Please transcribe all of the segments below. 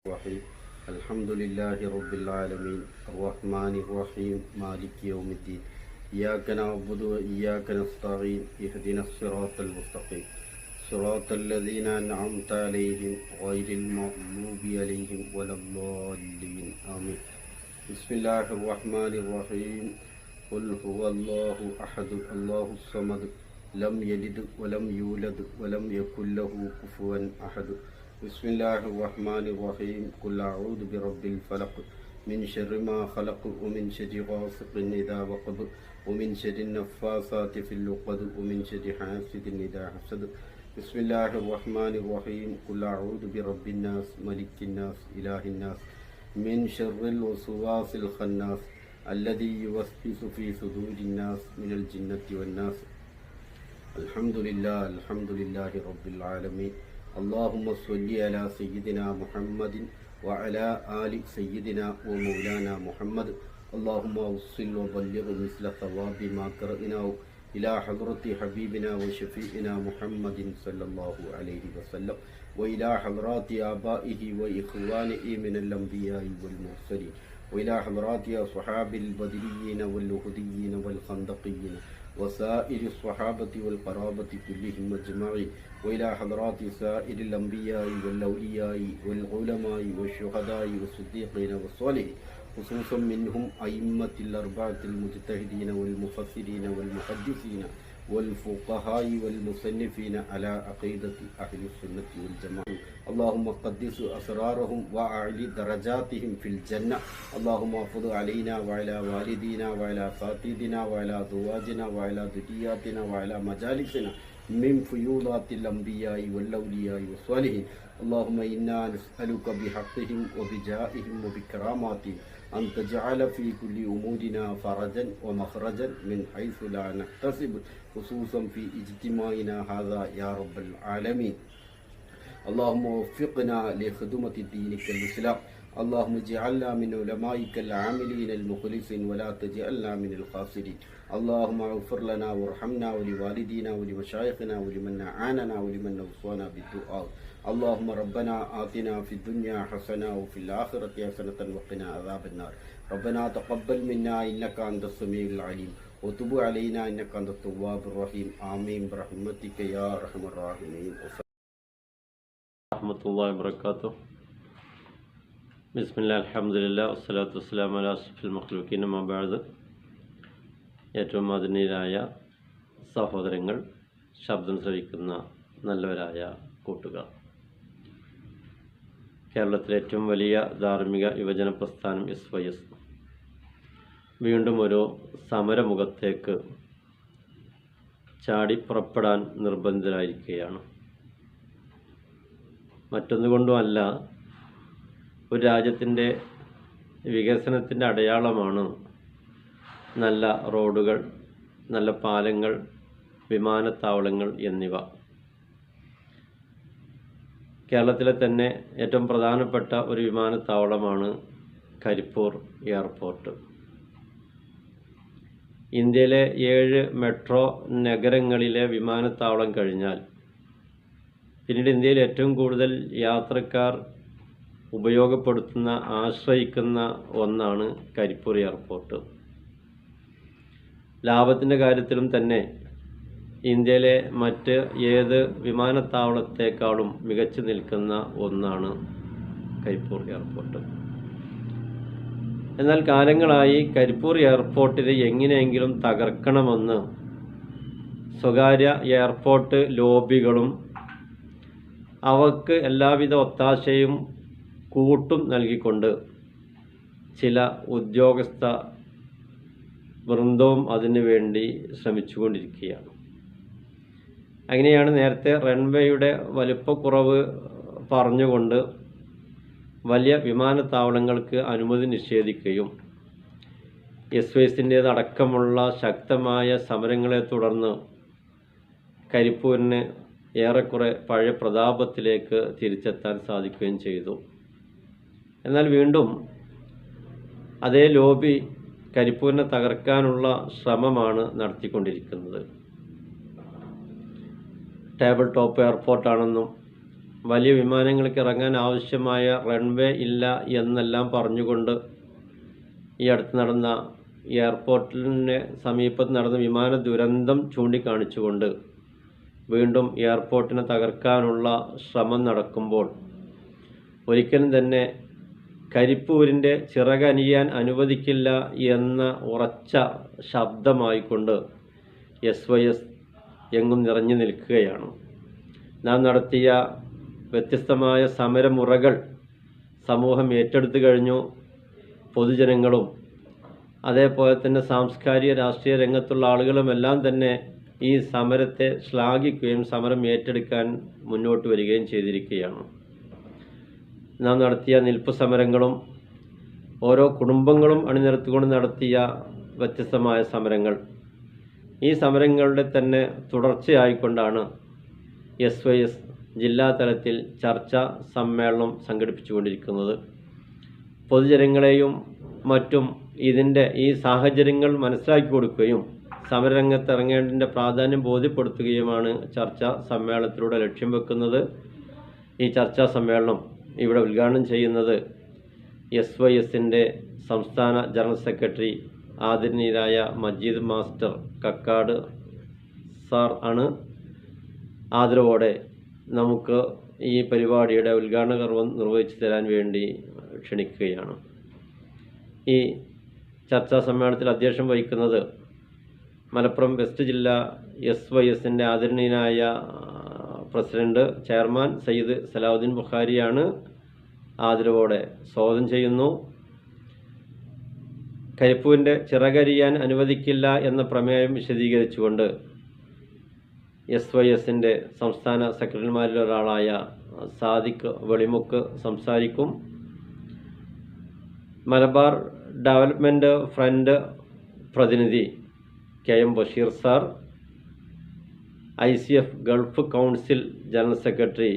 الرحيم الحمد لله رب العالمين الرحمن الرحيم مالك يوم الدين إياك نعبد وإياك نستعين اهدنا الصراط المستقيم صراط الذين أنعمت عليهم غير المغضوب عليهم ولا الضالين آمين بسم الله الرحمن الرحيم قل هو الله أحد الله الصمد لم يلد ولم يولد ولم يكن له كفوا أحد بسم الله الرحمن الرحيم قل أعوذ برب الفلق من شر ما خلق ومن شر غاسق إذا وقب ومن شر النفاثات في العقد ومن شر حاسد إذا حسد بسم الله الرحمن الرحيم قل أعوذ برب الناس ملك الناس إله الناس من شر الوسواس الخناس الذي يوسوس في صدور الناس من الجنة والناس الحمد لله رب العالمين اللهم صل على سيدنا محمد وعلى آل سيدنا ومولانا محمد اللهم وصل وبلغ مثل ثواب ما قرأناه إلى حضرة حبيبنا وشفيعنا محمد صلى الله عليه وسلم وإلى حضرات آبائه وإخوانه من الأنبياء والمرسلين وإلى حضرات أصحاب البدريين واللهديين والخندقيين وسائر الصحابة والقرابة كلهم أجمعين وإلى حضرات سائر الأنبياء والأولياء والعلماء والشهداء والصديقين والصالحين خصوصا منهم أئمة الأربعة المجتهدين والمفسرين والمحدثين والفقهاء والمصنفين على عقيدة أهل السنة والجماعة اللهم قدس أسرارهم وأعلي درجاتهم في الجنة اللهم احفظ علينا وعلى والدينا وعلى أساتذتنا وعلى أزواجنا وعلى ذرياتنا وعلى مجالسنا من فيوضات الأنبياء والأولياء والصالحين اللهم إنا نسألك بحقهم وبجائهم وبكراماتهم أن تجعل في كل أمورنا فرجا ومخرجا من حيث لا نحتسب خصوصا في اجتماعنا هذا يا رب العالمين اللهم وفقنا لخدمة دينك الإسلام اللهم اجعلنا من علمائك العاملين المخلصين ولا تجعلنا من الخاسرين اللهم اغفر لنا وارحمنا ولوالدينا ولمشايخنا ولمن أعاننا ولمن أوصانا بالدعاء اللهم ربنا آتنا في الدنيا حسنة وفي الآخرة حسنة وقنا عذاب النار ربنا تقبل منا إنك أنت السميع العليم وتب علينا إنك أنت التواب الرحيم آمين برحمتك يا أرحم الراحمين ورحمة الله وبركاته ബിസ്മില്ലാ അൽഹംദുലില്ലാ വസ്സലാത്തു വസ്സലാമു അലാ അഷ്റഫിൽ മഖ്ലൂഖീൻ അമ്മാ ബഅദ്. ഏറ്റവും ആദരണീയരായ സഹോദരങ്ങൾ, ശബ്ദം ശ്രവിക്കുന്ന നല്ലവരായ കൂട്ടുകാർ, കേരളത്തിലെ ഏറ്റവും വലിയ ധാർമ്മിക യുവജന പ്രസ്ഥാനം SYS വീണ്ടും ഒരു സമരമുഖത്തേക്ക് ചാടിപ്പുറപ്പെടാൻ നിർബന്ധിതരായിരിക്കുകയാണ്. മറ്റൊന്നുകൊണ്ടുമല്ല, ഒരു രാജ്യത്തിൻ്റെ വികസനത്തിൻ്റെ അടയാളമാണ് നല്ല റോഡുകൾ, നല്ല പാലങ്ങൾ, വിമാനത്താവളങ്ങൾ എന്നിവ. കേരളത്തിലെ തന്നെ ഏറ്റവും പ്രധാനപ്പെട്ട ഒരു വിമാനത്താവളമാണ് കരിപ്പൂർ എയർപോർട്ട്. ഇന്ത്യയിലെ 7 മെട്രോ നഗരങ്ങളിലെ വിമാനത്താവളം കഴിഞ്ഞാൽ പിന്നീട് ഇന്ത്യയിൽ ഏറ്റവും കൂടുതൽ യാത്രക്കാർ ഉപയോഗപ്പെടുത്തുന്ന, ആശ്രയിക്കുന്ന ഒന്നാണ് കരിപ്പൂർ എയർപോർട്ട്. ലാഭത്തിൻ്റെ കാര്യത്തിലും തന്നെ ഇന്ത്യയിലെ മറ്റ് ഏത് വിമാനത്താവളത്തേക്കാളും മികച്ചു നിൽക്കുന്ന ഒന്നാണ് കരിപ്പൂർ എയർപോർട്ട്. എന്നാൽ കാലങ്ങളായി കരിപ്പൂർ എയർപോർട്ടിനെ എങ്ങനെയെങ്കിലും തകർക്കണമെന്ന് സ്വകാര്യ എയർപോർട്ട് ലോബികളും അവർക്ക് എല്ലാവിധ ഒത്താശയും കൂട്ടും നൽകിക്കൊണ്ട് ചില ഉദ്യോഗസ്ഥ വൃന്ദവും അതിനു വേണ്ടി ശ്രമിച്ചുകൊണ്ടിരിക്കുകയാണ്. അങ്ങനെയാണ് നേരത്തെ റൺവേയുടെ വലിപ്പക്കുറവ് പറഞ്ഞുകൊണ്ട് വലിയ വിമാനത്താവളങ്ങൾക്ക് അനുമതി നിഷേധിക്കുകയും SYSൻ്റേതടക്കമുള്ള ശക്തമായ സമരങ്ങളെ തുടർന്ന് കരിപ്പൂരിന് ഏറെക്കുറെ പഴയ പ്രതാപത്തിലേക്ക് തിരിച്ചെത്താൻ സാധിക്കുകയും ചെയ്തു. എന്നാൽ വീണ്ടും അതേ ലോബി കരിപ്പൂരിനെ തകർക്കാനുള്ള ശ്രമമാണ് നടത്തിക്കൊണ്ടിരിക്കുന്നത്. ടേബിൾ ടോപ്പ് എയർപോർട്ടാണെന്നും വലിയ വിമാനങ്ങൾക്ക് ഇറങ്ങാൻ ആവശ്യമായ റൺവേ ഇല്ല എന്നെല്ലാം പറഞ്ഞുകൊണ്ട് ഈ അടുത്ത് നടന്ന എയർപോർട്ടിന് സമീപത്ത് നടന്ന വിമാന ദുരന്തം ചൂണ്ടിക്കാണിച്ചുകൊണ്ട് വീണ്ടും എയർപോർട്ടിനെ തകർക്കാനുള്ള ശ്രമം നടക്കുമ്പോൾ ഒരിക്കലും തന്നെ കരിപ്പൂരിൻ്റെ ചിറകനിയാൻ അനുവദിക്കില്ല എന്ന ഉറച്ച ശബ്ദമായിക്കൊണ്ട് SYS എങ്ങും നിറഞ്ഞു നിൽക്കുകയാണ്. നാം നടത്തിയ വ്യത്യസ്തമായ സമരമുറകൾ സമൂഹം ഏറ്റെടുത്തു കഴിഞ്ഞു. പൊതുജനങ്ങളും അതേപോലെ തന്നെ സാംസ്കാരിക രാഷ്ട്രീയ രംഗത്തുള്ള ആളുകളുമെല്ലാം തന്നെ ഈ സമരത്തെ ശ്ലാഘിക്കുകയും സമരം ഏറ്റെടുക്കാൻ മുന്നോട്ട് വരികയും ചെയ്തിരിക്കുകയാണ്. നാം നടത്തിയ നിൽപ്പ് സമരങ്ങളും ഓരോ കുടുംബങ്ങളും അണിനിരത്തുകൊണ്ട് നടത്തിയ വ്യത്യസ്തമായ സമരങ്ങൾ, ഈ സമരങ്ങളുടെ തന്നെ തുടർച്ചയായിക്കൊണ്ടാണ് SYS ജില്ലാ തലത്തിൽ ചർച്ചാ സമ്മേളനം സംഘടിപ്പിച്ചുകൊണ്ടിരിക്കുന്നത്. പൊതുജനങ്ങളെയും മറ്റും ഇതിൻ്റെ ഈ സാഹചര്യങ്ങൾ മനസ്സിലാക്കി കൊടുക്കുകയും സമരരംഗത്ത് ഇറങ്ങേണ്ടതിൻ്റെ പ്രാധാന്യം ബോധ്യപ്പെടുത്തുകയുമാണ് ചർച്ചാ സമ്മേളനത്തിലൂടെ ലക്ഷ്യം വെക്കുന്നത്. ഈ ചർച്ചാ സമ്മേളനം ഇവിടെ ഉദ്ഘാടനം ചെയ്യുന്നത് SYSൻ്റെ സംസ്ഥാന ജനറൽ സെക്രട്ടറി ആദരണീയരായ മജീദ് മാസ്റ്റർ കക്കാട് സാർ ആണ്. ആദരവോടെ നമുക്ക് ഈ പരിപാടിയുടെ ഉദ്ഘാടന കർമ്മം നിർവഹിച്ചു തരാൻ വേണ്ടി ക്ഷണിക്കുകയാണ്. ഈ ചർച്ചാ സമ്മേളനത്തിൽ അധ്യക്ഷം വഹിക്കുന്നത് മലപ്പുറം വെസ്റ്റ് ജില്ലാ SYSൻ്റെ ആദരണീയനായ പ്രസിഡന്റ് ചെയർമാൻ സയ്യിദ് സലാഹുദ്ദീൻ ബുഖാരിയാണ്. ആദരവോടെ സ്വാഗതം ചെയ്യുന്നു. കരിപ്പൂരിൻ്റെ ചിറകരിയാൻ അനുവദിക്കില്ല എന്ന പ്രമേയം വിശദീകരിച്ചുകൊണ്ട് SYSൻ്റെ സംസ്ഥാന സെക്രട്ടറിമാരിൽ ഒരാളായ സാദിഖ് വെളിമുക്ക് സംസാരിക്കും. മലബാർ ഡെവലപ്മെൻറ്റ് ഫ്രണ്ട് പ്രതിനിധി KM Basheer sir, ICF Gulf council general secretary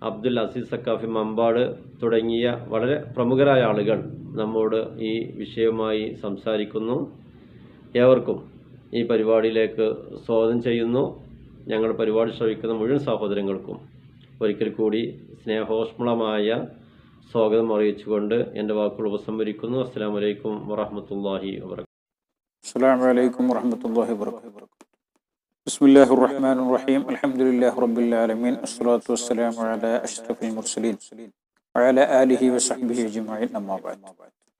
Abdul Aziz Saqafi Mampad തുടങ്ങിയ വളരെ പ്രമുഖരായ ആളുകൾ നമ്മോട് ഈ വിഷയവുമായി സംസാരിക്കുന്നു. ഏവർക്കും ഈ പരിപാടിയിലേക്ക് സ്വാഗതം ചെയ്യുന്നു. ഞങ്ങൾ പരിപാടി ശ്രവിക്കുന്ന മുഴുവൻ സഹോദരങ്ങൾക്കും ഒരിക്കൽ കൂടി സ്നേഹോഷ്മളമായ സ്വാഗതം അറിയിച്ചുകൊണ്ട് എൻ്റെ വാക്കുകൾ ഉപസംഹരിക്കുന്നു. അസ്സലാമു അലൈക്കും വറഹ്മത്തുള്ളാഹി വബറകാതുഹു. അസ്സലാമു അലൈക്കും വറഹ്മത്തുള്ളാഹി വബറകാതുഹു. ബിസ്മില്ലാഹിർ റഹ്മാനിർ റഹീം. അൽഹംദുലില്ലാഹി റബ്ബിൽ ആലമീൻ. അസ്സലാത്തു വസ്സലാമു അലാ അഷ്റഫിൽ മുർസലീൻ വഅലാ ആലിഹി വസഹ്ബിഹി അജ്മഈൻ. അമ്മാ ബഅദ്.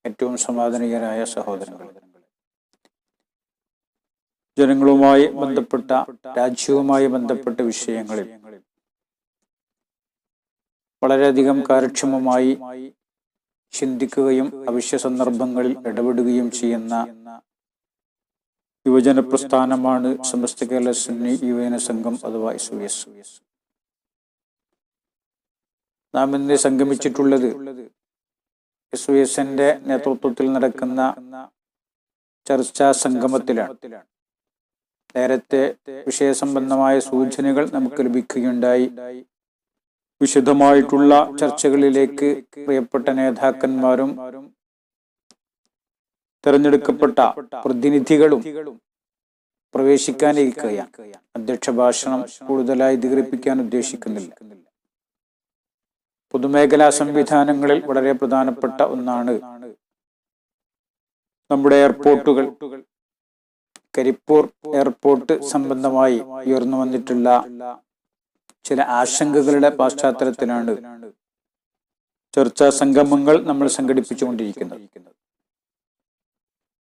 ഏറ്റവും സമാധാനീയരായ സഹോദരങ്ങളെ, ജനങ്ങളുമായി ബന്ധപ്പെട്ട, രാജ്യവുമായി ബന്ധപ്പെട്ട വിഷയങ്ങളിൽ വളരെയധികം കാര്യക്ഷമമായി ചിന്തിക്കുകയും അവശ്യ സന്ദർഭങ്ങളിൽ ഇടപെടുകയും ചെയ്യുന്ന യുവജന പ്രസ്ഥാനമാണ് സമസ്ത കേരള സുന്നി യുവജന സംഘം അഥവാ SYS. നാം ഇന്ന് സംഗമിച്ചിട്ടുള്ളത് SYSന്റെ നേതൃത്വത്തിൽ നടക്കുന്ന ചർച്ചാ സംഗമത്തിലാണ്. നേരത്തെ വിഷയസംബന്ധമായ സൂചനകൾ നമുക്ക് ലഭിക്കുകയുണ്ടായി. വിശദമായിട്ടുള്ള ചർച്ചകളിലേക്ക് പ്രിയപ്പെട്ട നേതാക്കന്മാരും തെരഞ്ഞെടുക്കപ്പെട്ട പ്രതിനിധികളും പ്രവേശിക്കാനിരിക്കുകയാണ്. അധ്യക്ഷ ഭാഷണം കൂടുതലായി ദീർഘിപ്പിക്കാൻ ഉദ്ദേശിക്കുന്നില്ല. പൊതുമേഖലാ സംവിധാനങ്ങളിൽ വളരെ പ്രധാനപ്പെട്ട ഒന്നാണ് നമ്മുടെ എയർപോർട്ടുകൾ. കരിപ്പൂർ എയർപോർട്ട് സംബന്ധമായി ഉയർന്നു വന്നിട്ടുള്ള ചില ആശങ്കകളുടെ പശ്ചാത്തലത്തിലാണ് ചർച്ചാ സംഗമങ്ങൾ നമ്മൾ സംഘടിപ്പിച്ചുകൊണ്ടിരിക്കുന്നത്.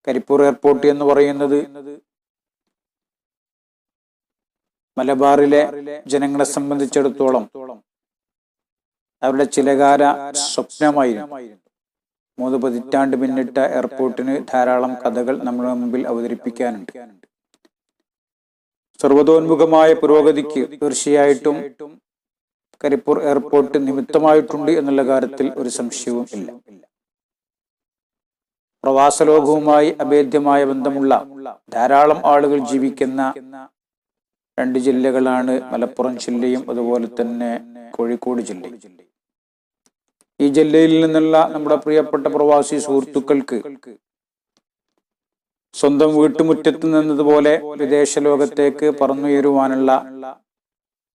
കരിപ്പൂർ എയർപോർട്ട് എന്ന് പറയുന്നത് മലബാറിലെ ജനങ്ങളെ സംബന്ധിച്ചിടത്തോളം അവരുടെ ചിലകാല സ്വപ്നമായിരുന്നു. 3 പതിറ്റാണ്ട് പിന്നിട്ട എയർപോർട്ടിന് ധാരാളം കഥകൾ നമ്മുടെ മുമ്പിൽ അവതരിപ്പിക്കാനുണ്ട്. സർവതോന്മുഖമായ പുരോഗതിക്ക് തീർച്ചയായിട്ടും കരിപ്പൂർ എയർപോർട്ട് നിമിത്തമായിട്ടുണ്ട് എന്നുള്ള കാര്യത്തിൽ ഒരു സംശയവും ഇല്ല. പ്രവാസലോകവുമായി അഭേദ്യമായ ബന്ധമുള്ള ധാരാളം ആളുകൾ ജീവിക്കുന്ന 2 ജില്ലകളാണ് മലപ്പുറം ജില്ലയും അതുപോലെ തന്നെ കോഴിക്കോട് ജില്ലയും. ഈ ജില്ലയിൽ നിന്നുള്ള നമ്മുടെ പ്രിയപ്പെട്ട പ്രവാസി സുഹൃത്തുക്കൾക്ക് സ്വന്തം വീട്ടുമുറ്റത്ത് നിന്നതുപോലെ വിദേശ ലോകത്തേക്ക് പറന്നുയരുവാനുള്ള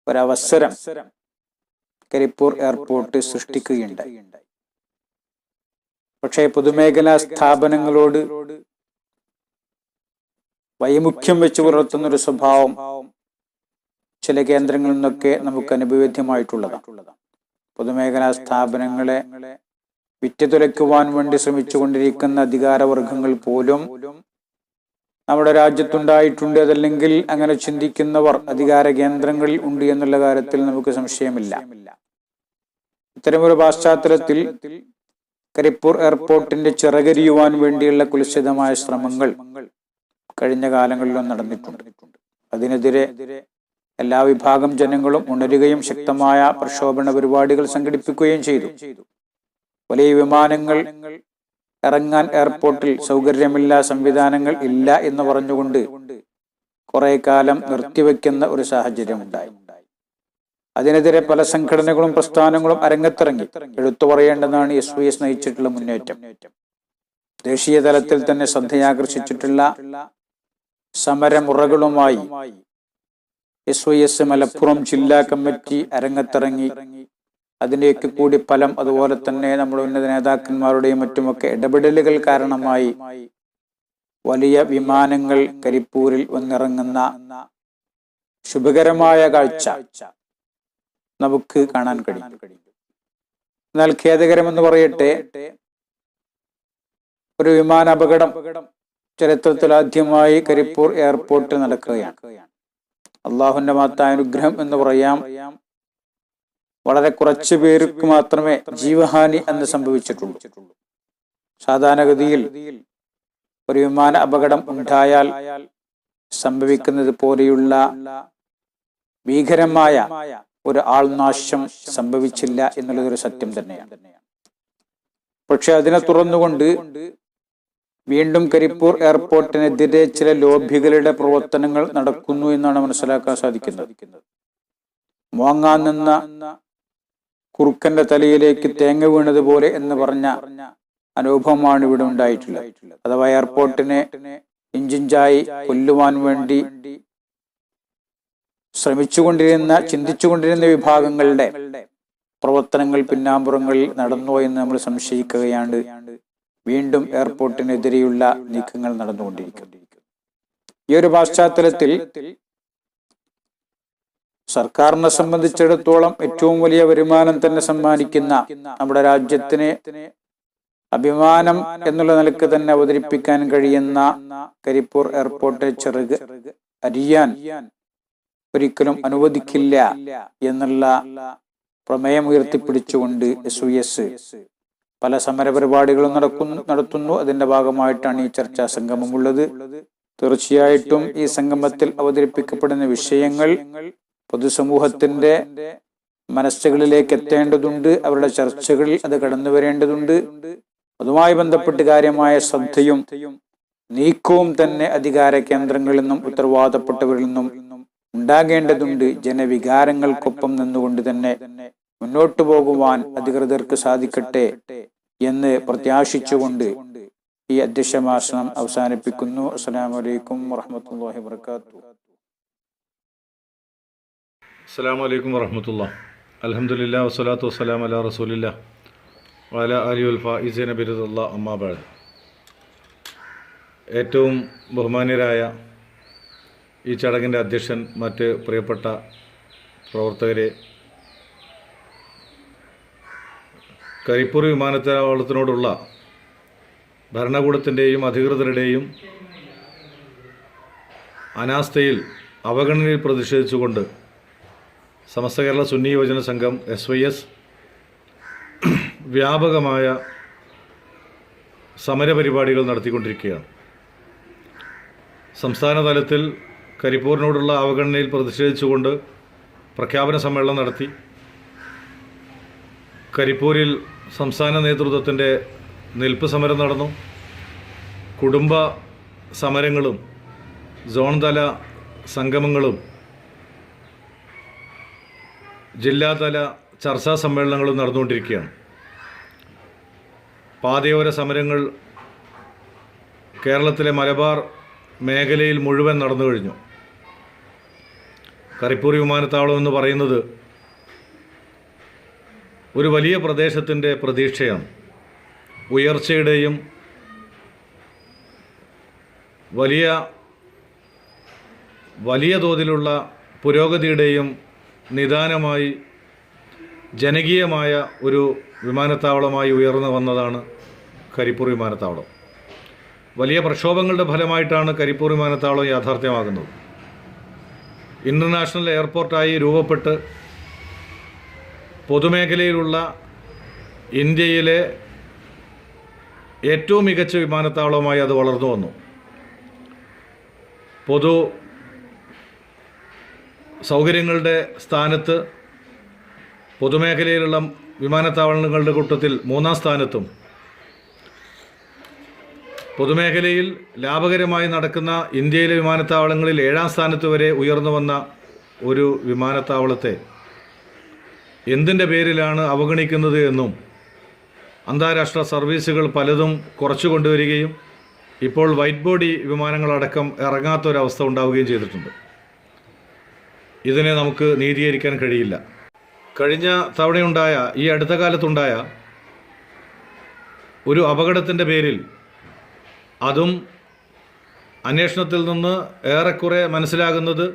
ഒരവസരം കരിപ്പൂർ എയർപോർട്ട് സൃഷ്ടിക്കുകയുണ്ടായി. പക്ഷേ പൊതുമേഖലാ സ്ഥാപനങ്ങളോട് വൈമുഖ്യം വെച്ച് പുലർത്തുന്നൊരു സ്വഭാവം ചില കേന്ദ്രങ്ങളിൽ നിന്നൊക്കെ നമുക്ക് അനുഭവേദ്യമായിട്ടുള്ളതാണ്. പൊതുമേഖലാ സ്ഥാപനങ്ങളെ വിറ്റുതുലയ്ക്കുവാൻ വേണ്ടി ശ്രമിച്ചുകൊണ്ടിരിക്കുന്ന അധികാരവർഗങ്ങൾ പോലും നമ്മുടെ രാജ്യത്തുണ്ടായിട്ടുണ്ട്. അതല്ലെങ്കിൽ അങ്ങനെ ചിന്തിക്കുന്നവർ അധികാര കേന്ദ്രങ്ങളിൽ ഉണ്ട് എന്നുള്ള കാര്യത്തിൽ നമുക്ക് സംശയമില്ല. ഇത്തരമൊരു പശ്ചാത്തലത്തിൽ കരിപ്പൂർ എയർപോർട്ടിന്റെ ചിറകരിയുവാൻ വേണ്ടിയുള്ള കുൽസിതമായ ശ്രമങ്ങൾ കഴിഞ്ഞ കാലങ്ങളിലും നടന്നിട്ടുണ്ട്. അതിനെതിരെ എല്ലാ വിഭാഗം ജനങ്ങളും ഉണരുകയും ശക്തമായ പ്രക്ഷോഭണ പരിപാടികൾ സംഘടിപ്പിക്കുകയും ചെയ്തു. വലിയ വിമാനങ്ങൾ ഇറങ്ങാൻ എയർപോർട്ടിൽ സൗകര്യമില്ല, സംവിധാനങ്ങൾ ഇല്ല എന്ന് പറഞ്ഞുകൊണ്ട് കുറെ കാലം നിർത്തിവെക്കുന്ന ഒരു സാഹചര്യം ഉണ്ടായി. അതിനെതിരെ പല സംഘടനകളും പ്രസ്ഥാനങ്ങളും അരങ്ങത്തിറങ്ങി. എടുത്തു പറയേണ്ടതാണ് SYS നയിച്ചിട്ടുള്ള മുന്നേറ്റം. ദേശീയ തലത്തിൽ തന്നെ ശ്രദ്ധയാകർഷിച്ചിട്ടുള്ള സമരമുറകളുമായി SYS മലപ്പുറം ജില്ലാ കമ്മിറ്റി അരങ്ങത്തിറങ്ങി. അതിൻ്റെയൊക്കെ കൂടി ഫലം, അതുപോലെ തന്നെ നമ്മുടെ ഉന്നത നേതാക്കന്മാരുടെയും മറ്റുമൊക്കെ ഇടപെടലുകൾ കാരണമായി വലിയ വിമാനങ്ങൾ കരിപ്പൂരിൽ വന്നിറങ്ങുന്ന ശുഭകരമായ കാഴ്ച നമുക്ക് കാണാൻ കഴിയും. എന്നാൽ ഖേദകരമെന്ന് പറയട്ടെ, ഒരു വിമാനാപകടം ചരിത്രത്തിൽ ആദ്യമായി കരിപ്പൂർ എയർപോർട്ടിൽ നടക്കുകയാണ്. അള്ളാഹുവിന്റെ മഹത്തായ അനുഗ്രഹം എന്ന് പറയാം. വളരെ കുറച്ചു പേർക്ക് മാത്രമേ ജീവഹാനി എന്ന് സംഭവിച്ചിട്ടുള്ളൂ. സാധാരണഗതിയിൽ ഒരു വിമാന അപകടം ഉണ്ടായാൽ സംഭവിക്കുന്നത് പോലെയുള്ള ഭീകരമായ ഒരു ആൾനാശം സംഭവിച്ചില്ല എന്നുള്ളതൊരു സത്യം തന്നെയാണ്. പക്ഷെ അതിനെ തുറന്നുകൊണ്ട് വീണ്ടും കരിപ്പൂർ എയർപോർട്ടിനെതിരെ ചില ലോബികളുടെ പ്രവർത്തനങ്ങൾ നടക്കുന്നു എന്നാണ് മനസ്സിലാക്കാൻ സാധിക്കുന്നത്. വാങ്ങാൻ നിന്ന കുറുക്കന്റെ തലയിലേക്ക് തേങ്ങ വീണതുപോലെ എന്ന് പറഞ്ഞ അനുഭവമാണ് ഇവിടെ ഉണ്ടായിട്ടുള്ളത്. അഥവാ എയർപോർട്ടിനെ ഇഞ്ചിഞ്ചായി കൊല്ലുവാൻ വേണ്ടി ചിന്തിച്ചുകൊണ്ടിരുന്ന വിഭാഗങ്ങളുടെ പ്രവർത്തനങ്ങൾ പിന്നാമ്പുറങ്ങളിൽ നടന്നോ എന്ന് നമ്മൾ സംശയിക്കുകയാണ്. വീണ്ടും എയർപോർട്ടിനെതിരെയുള്ള നീക്കങ്ങൾ നടന്നുകൊണ്ടിരിക്കുന്നു. ഈ ഒരു പശ്ചാത്തലത്തിൽ സർക്കാരിനെ സംബന്ധിച്ചിടത്തോളം ഏറ്റവും വലിയ വരുമാനം തന്നെ സമ്മാനിക്കുന്ന, നമ്മുടെ രാജ്യത്തിന് അഭിമാനം എന്നുള്ള നിലക്ക് തന്നെ അവതരിപ്പിക്കാൻ കഴിയുന്ന കരിപ്പൂർ എയർപോർട്ട് ചിറക് അരിയാൻ ഒരിക്കലും അനുവദിക്കില്ല എന്നുള്ള പ്രമേയം ഉയർത്തിപ്പിടിച്ചുകൊണ്ട് SYS പല സമരപരിപാടികളും നടത്തുന്നു. അതിന്റെ ഭാഗമായിട്ടാണ് ഈ ചർച്ചാ സംഗമമുള്ളത്. തീർച്ചയായിട്ടും ഈ സംഗമത്തിൽ അവതരിപ്പിക്കപ്പെടുന്ന വിഷയങ്ങൾ പൊതുസമൂഹത്തിന്റെ മനസ്സുകളിലേക്ക് എത്തേണ്ടതുണ്ട്. അവരുടെ ചർച്ചകളിൽ അത് കടന്നു വരേണ്ടതുണ്ട്. അതുമായി ബന്ധപ്പെട്ട് കാര്യമായ ശ്രദ്ധയും നീക്കവും തന്നെ അധികാര കേന്ദ്രങ്ങളിൽ നിന്നും ഉത്തരവാദപ്പെട്ടവരിൽ നിന്നും ഉണ്ടാകേണ്ടതുണ്ട്. ജനവികാരങ്ങൾക്കൊപ്പം നിന്നുകൊണ്ട് തന്നെ മുന്നോട്ടു പോകുവാൻ അധികൃതർക്ക് സാധിക്കട്ടെ എന്ന് പ്രത്യാശിച്ചുകൊണ്ട് ഈ അധ്യക്ഷഭാഷണം അവസാനിപ്പിക്കുന്നു. അസ്സലാമു അലൈക്കും വറഹ്മത്തുള്ളാഹി വബറകാതുഹു. അസ്സലാമു അലൈക്കും വറഹ്മത്തുള്ളാഹി. അൽഹംദുലില്ലാ വസ്സലാത്തു വസ്സലാമു അലാ റസൂലില്ലാ വഅലാ ആലിഹി വൽ ഫായിസീന ബിറിദല്ലാഹി അമ്മാ ബഅദ്. ഏറ്റവും ബഹുമാന്യരായ ഈ ചടങ്ങിൻ്റെ അധ്യക്ഷൻ, മറ്റ് പ്രിയപ്പെട്ട പ്രവർത്തകരെ, കരിപ്പൂർ വിമാനത്താവളത്തിനോടുള്ള ഭരണകൂടത്തിൻ്റെയും അധികൃതരുടെയും അനാസ്ഥയിൽ, അവഗണനയിൽ പ്രതിഷേധിച്ചുകൊണ്ട് സമസ്ത കേരള സുന്നി യുവജന സംഘം SYS വ്യാപകമായ സമരപരിപാടികൾ നടത്തിക്കൊണ്ടിരിക്കുകയാണ്. സംസ്ഥാന തലത്തിൽ കരിപ്പൂരിനോടുള്ള അവഗണനയിൽ പ്രതിഷേധിച്ചുകൊണ്ട് പ്രഖ്യാപന സമ്മേളനം നടത്തി. കരിപ്പൂരിൽ സംസ്ഥാന നേതൃത്വത്തിൻ്റെ നിൽപ്പ് സമരം നടന്നു. കുടുംബ സമരങ്ങളും സോൺ തല സംഗമങ്ങളും ജില്ലാതല ചർച്ചാ സമ്മേളനങ്ങളും നടന്നുകൊണ്ടിരിക്കുകയാണ്. പാതയോര സമരങ്ങൾ കേരളത്തിലെ മലബാർ മേഖലയിൽ മുഴുവൻ നടന്നു കഴിഞ്ഞു. കരിപ്പൂർ വിമാനത്താവളം എന്ന് പറയുന്നത് ഒരു വലിയ പ്രദേശത്തിൻ്റെ പ്രതീക്ഷയാണ്. ഉയർച്ചയുടെയും വലിയ തോതിലുള്ള പുരോഗതിയുടെയും നിദാനമായി ജനകീയമായ ഒരു വിമാനത്താവളമായി ഉയർന്നു വന്നതാണ് കരിപ്പൂർ വിമാനത്താവളം. വലിയ പ്രക്ഷോഭങ്ങളുടെ ഫലമായിട്ടാണ് കരിപ്പൂർ വിമാനത്താവളം യാഥാർത്ഥ്യമാകുന്നത്. ഇൻ്റർനാഷണൽ എയർപോർട്ടായി രൂപപ്പെട്ട് പൊതുമേഖലയിലുള്ള ഇന്ത്യയിലെ ഏറ്റവും മികച്ച വിമാനത്താവളമായി അത് വളർന്നു വന്നു. പൊതു സൗകര്യങ്ങളുടെ സ്ഥാനത്ത് പൊതുമേഖലയിലുള്ള വിമാനത്താവളങ്ങളുടെ കൂട്ടത്തിൽ 3-ാം സ്ഥാനത്തും, പൊതുമേഖലയിൽ ലാഭകരമായി നടക്കുന്ന ഇന്ത്യയിലെ വിമാനത്താവളങ്ങളിൽ 7-ാം സ്ഥാനത്ത് വരെ ഉയർന്നു വന്ന ഒരു വിമാനത്താവളത്തെ എന്തിൻ്റെ പേരിലാണ് അവഗണിക്കുന്നത് എന്നും അന്താരാഷ്ട്ര സർവീസുകൾ പലതും കുറച്ചു കൊണ്ടുവരികയും ഇപ്പോൾ വൈറ്റ് ബോഡി വിമാനങ്ങളടക്കം ഇറങ്ങാത്തൊരവസ്ഥ ഉണ്ടാവുകയും ചെയ്തിട്ടുണ്ട്. ഇതിനെ നമുക്ക് നീതീകരിക്കാൻ കഴിയില്ല. കഴിഞ്ഞ തവണയുണ്ടായ, ഈ അടുത്ത കാലത്തുണ്ടായ ഒരു അപകടത്തിൻ്റെ പേരിൽ, അതും അന്വേഷണത്തിൽ നിന്ന് ഏറെക്കുറെ മനസ്സിലാകുന്നത്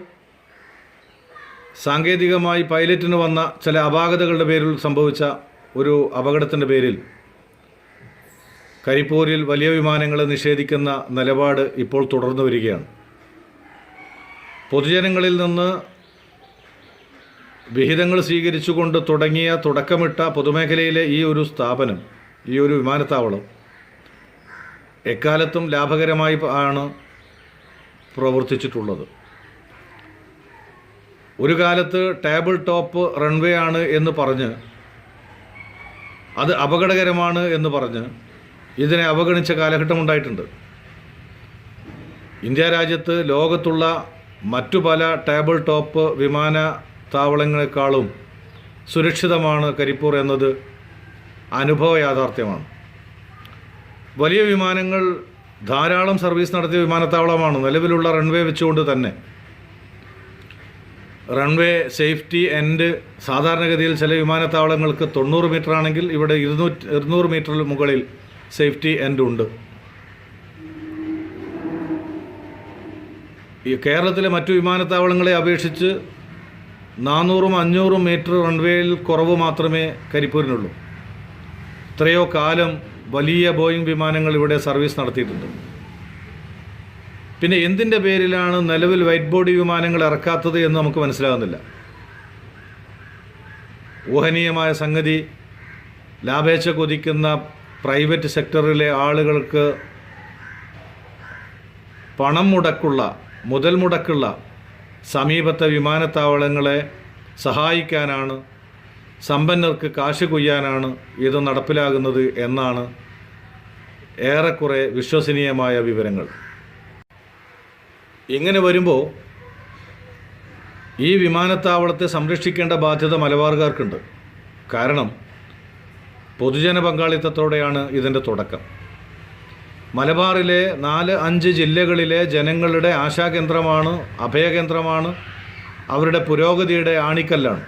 സാങ്കേതികമായി പൈലറ്റിന് വന്ന ചില അപാകതകളുടെ പേരിൽ സംഭവിച്ച ഒരു അപകടത്തിൻ്റെ പേരിൽ കരിപ്പൂരിൽ വലിയ വിമാനങ്ങളെ നിഷേധിക്കുന്ന നിലപാട് ഇപ്പോൾ തുടർന്നു വരികയാണ്. പൊതുജനങ്ങളിൽ നിന്ന് വിഹിതങ്ങൾ സ്വീകരിച്ചുകൊണ്ട് തുടക്കമിട്ട പൊതുമേഖലയിലെ ഈ ഒരു സ്ഥാപനം, ഈ ഒരു വിമാനത്താവളം എക്കാലത്തും ലാഭകരമായി ആണ് പ്രവർത്തിച്ചിട്ടുള്ളത്. ഒരു കാലത്ത് ടേബിൾ ടോപ്പ് റൺവേ ആണ് എന്ന് പറഞ്ഞ്, അത് അപകടകരമാണ് എന്ന് പറഞ്ഞ് ഇതിനെ അവഗണിച്ച കാലഘട്ടമുണ്ടായിട്ടുണ്ട്. ഇന്ത്യ രാജ്യത്ത് ലോകത്തുള്ള മറ്റു പല ടേബിൾ ടോപ്പ് വിമാനത്താവളങ്ങളെക്കാളും സുരക്ഷിതമാണ് കരിപ്പൂർ എന്നത് അനുഭവ യാഥാർത്ഥ്യമാണ്. വലിയ വിമാനങ്ങൾ ധാരാളം സർവീസ് നടത്തിയ വിമാനത്താവളമാണ്. നിലവിലുള്ള റൺവേ വെച്ചുകൊണ്ട് തന്നെ റൺവേ സേഫ്റ്റി എൻഡ് സാധാരണഗതിയിൽ ചില വിമാനത്താവളങ്ങൾക്ക് 90 മീറ്റർ ആണെങ്കിൽ ഇവിടെ 200 മീറ്ററിൽ മുകളിൽ സേഫ്റ്റി എൻഡ് ഉണ്ട്. ഈ കേരളത്തിലെ മറ്റു വിമാനത്താവളങ്ങളെ അപേക്ഷിച്ച് 400-500 മീറ്റർ റൺവേയിൽ കുറവ് മാത്രമേ കരിപ്പൂരിനുള്ളൂ. എത്രയോ കാലം വലിയ ബോയിങ് വിമാനങ്ങൾ ഇവിടെ സർവീസ് നടത്തിയിട്ടുണ്ട്. പിന്നെ എന്തിൻ്റെ പേരിലാണ് നിലവിൽ വൈറ്റ് ബോഡി വിമാനങ്ങൾ ഇറക്കാത്തത് എന്ന് നമുക്ക് മനസ്സിലാകുന്നില്ല. ഊഹനീയമായ സംഗതി, ലാഭേച്ഛ കൊതിക്കുന്ന പ്രൈവറ്റ് സെക്ടറിലെ ആളുകൾക്ക് മുതൽ മുടക്കുള്ള സമീപത്തെ വിമാനത്താവളങ്ങളെ സഹായിക്കാനാണ്, സമ്പന്നർക്ക് കാശ് കൊയ്യാനാണ് ഇത് നടപ്പിലാകുന്നത് എന്നാണ് ഏറെക്കുറെ വിശ്വസനീയമായ വിവരങ്ങൾ. ഇങ്ങനെ വരുമ്പോൾ ഈ വിമാനത്താവളത്തെ സംരക്ഷിക്കേണ്ട ബാധ്യത മലബാറുകാർക്കുണ്ട്. കാരണം പൊതുജന പങ്കാളിത്തത്തോടെയാണ് ഇതിൻ്റെ തുടക്കം. മലബാറിലെ 4-5 ജില്ലകളിലെ ജനങ്ങളുടെ ആശാകേന്ദ്രമാണ്, അഭയകേന്ദ്രമാണ്, അവരുടെ പുരോഗതിയുടെ ആണിക്കല്ലാണ്.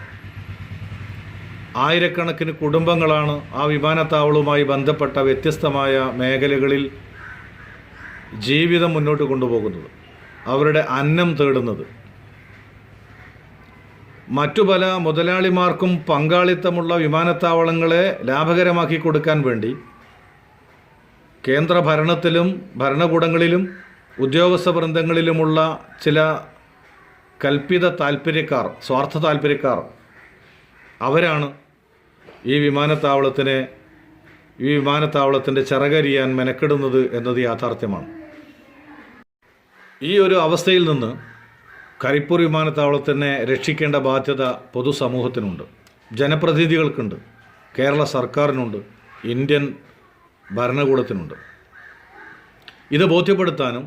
ആയിരക്കണക്കിന് കുടുംബങ്ങളാണ് ആ വിമാനത്താവളവുമായി ബന്ധപ്പെട്ട വ്യത്യസ്തമായ മേഖലകളിൽ ജീവിതം മുന്നോട്ട് കൊണ്ടുപോകുന്നത്, അവരുടെ അന്നം തേടുന്നത്. മറ്റു പല മുതലാളിമാർക്കും പങ്കാളിത്തമുള്ള വിമാനത്താവളങ്ങളെ ലാഭകരമാക്കി കൊടുക്കാൻ വേണ്ടി കേന്ദ്ര ഭരണത്തിലും ഭരണകൂടങ്ങളിലും ഉദ്യോഗസ്ഥ വൃന്ദങ്ങളിലുമുള്ള ചില കൽപ്പിത താൽപ്പര്യക്കാർ, സ്വാർത്ഥ താൽപ്പര്യക്കാർ, അവരാണ് ഈ വിമാനത്താവളത്തിൻ്റെ ചിറകരിയാൻ മെനക്കെടുന്നത് എന്നത് യാഥാർത്ഥ്യമാണ്. ഈ ഒരു അവസ്ഥയിൽ നിന്ന് കരിപ്പൂർ വിമാനത്താവളത്തിനെ രക്ഷിക്കേണ്ട ബാധ്യത പൊതുസമൂഹത്തിനുണ്ട്, ജനപ്രതിനിധികൾക്കുണ്ട്, കേരള സർക്കാരിനുണ്ട്, ഇന്ത്യൻ ഭരണകൂടത്തിനുണ്ട്. ഇത് ബോധ്യപ്പെടുത്താനും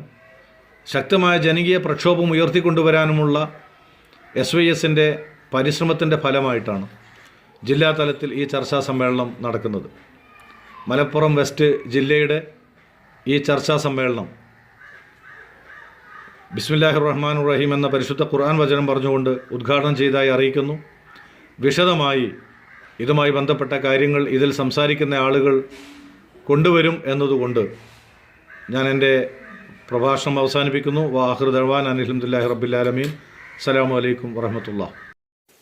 ശക്തമായ ജനകീയ പ്രക്ഷോഭം ഉയർത്തിക്കൊണ്ടുവരാനുമുള്ള SYSൻ്റെ പരിശ്രമത്തിൻ്റെ ഫലമായിട്ടാണ് ജില്ലാ തലത്തിൽ ഈ ചർച്ചാ സമ്മേളനം നടക്കുന്നത്. മലപ്പുറം വെസ്റ്റ് ജില്ലയുടെ ഈ ചർച്ചാ സമ്മേളനം ബിസ്മില്ലാഹിർ റഹ്മാനിർ റഹീം എന്ന പരിശുദ്ധ ഖുർആൻ വചനം പറഞ്ഞുകൊണ്ട് ഉദ്ഘാടനം ചെയ്തതായി അറിയിക്കുന്നു. വിശദമായി ഇതുമായി ബന്ധപ്പെട്ട കാര്യങ്ങൾ ഇതിൽ സംസാരിക്കുന്ന ആളുകൾ കൊണ്ടുവരും എന്നതുകൊണ്ട് ഞാൻ എൻ്റെ പ്രഭാഷണം അവസാനിപ്പിക്കുന്നു. വാഹിർ ദഅ്വാന അൽഹംദുലില്ലാഹി റബ്ബിൽ ആലമീൻ. അസ്സലാമു അലൈക്കും വറഹ്മത്തുള്ളാഹി.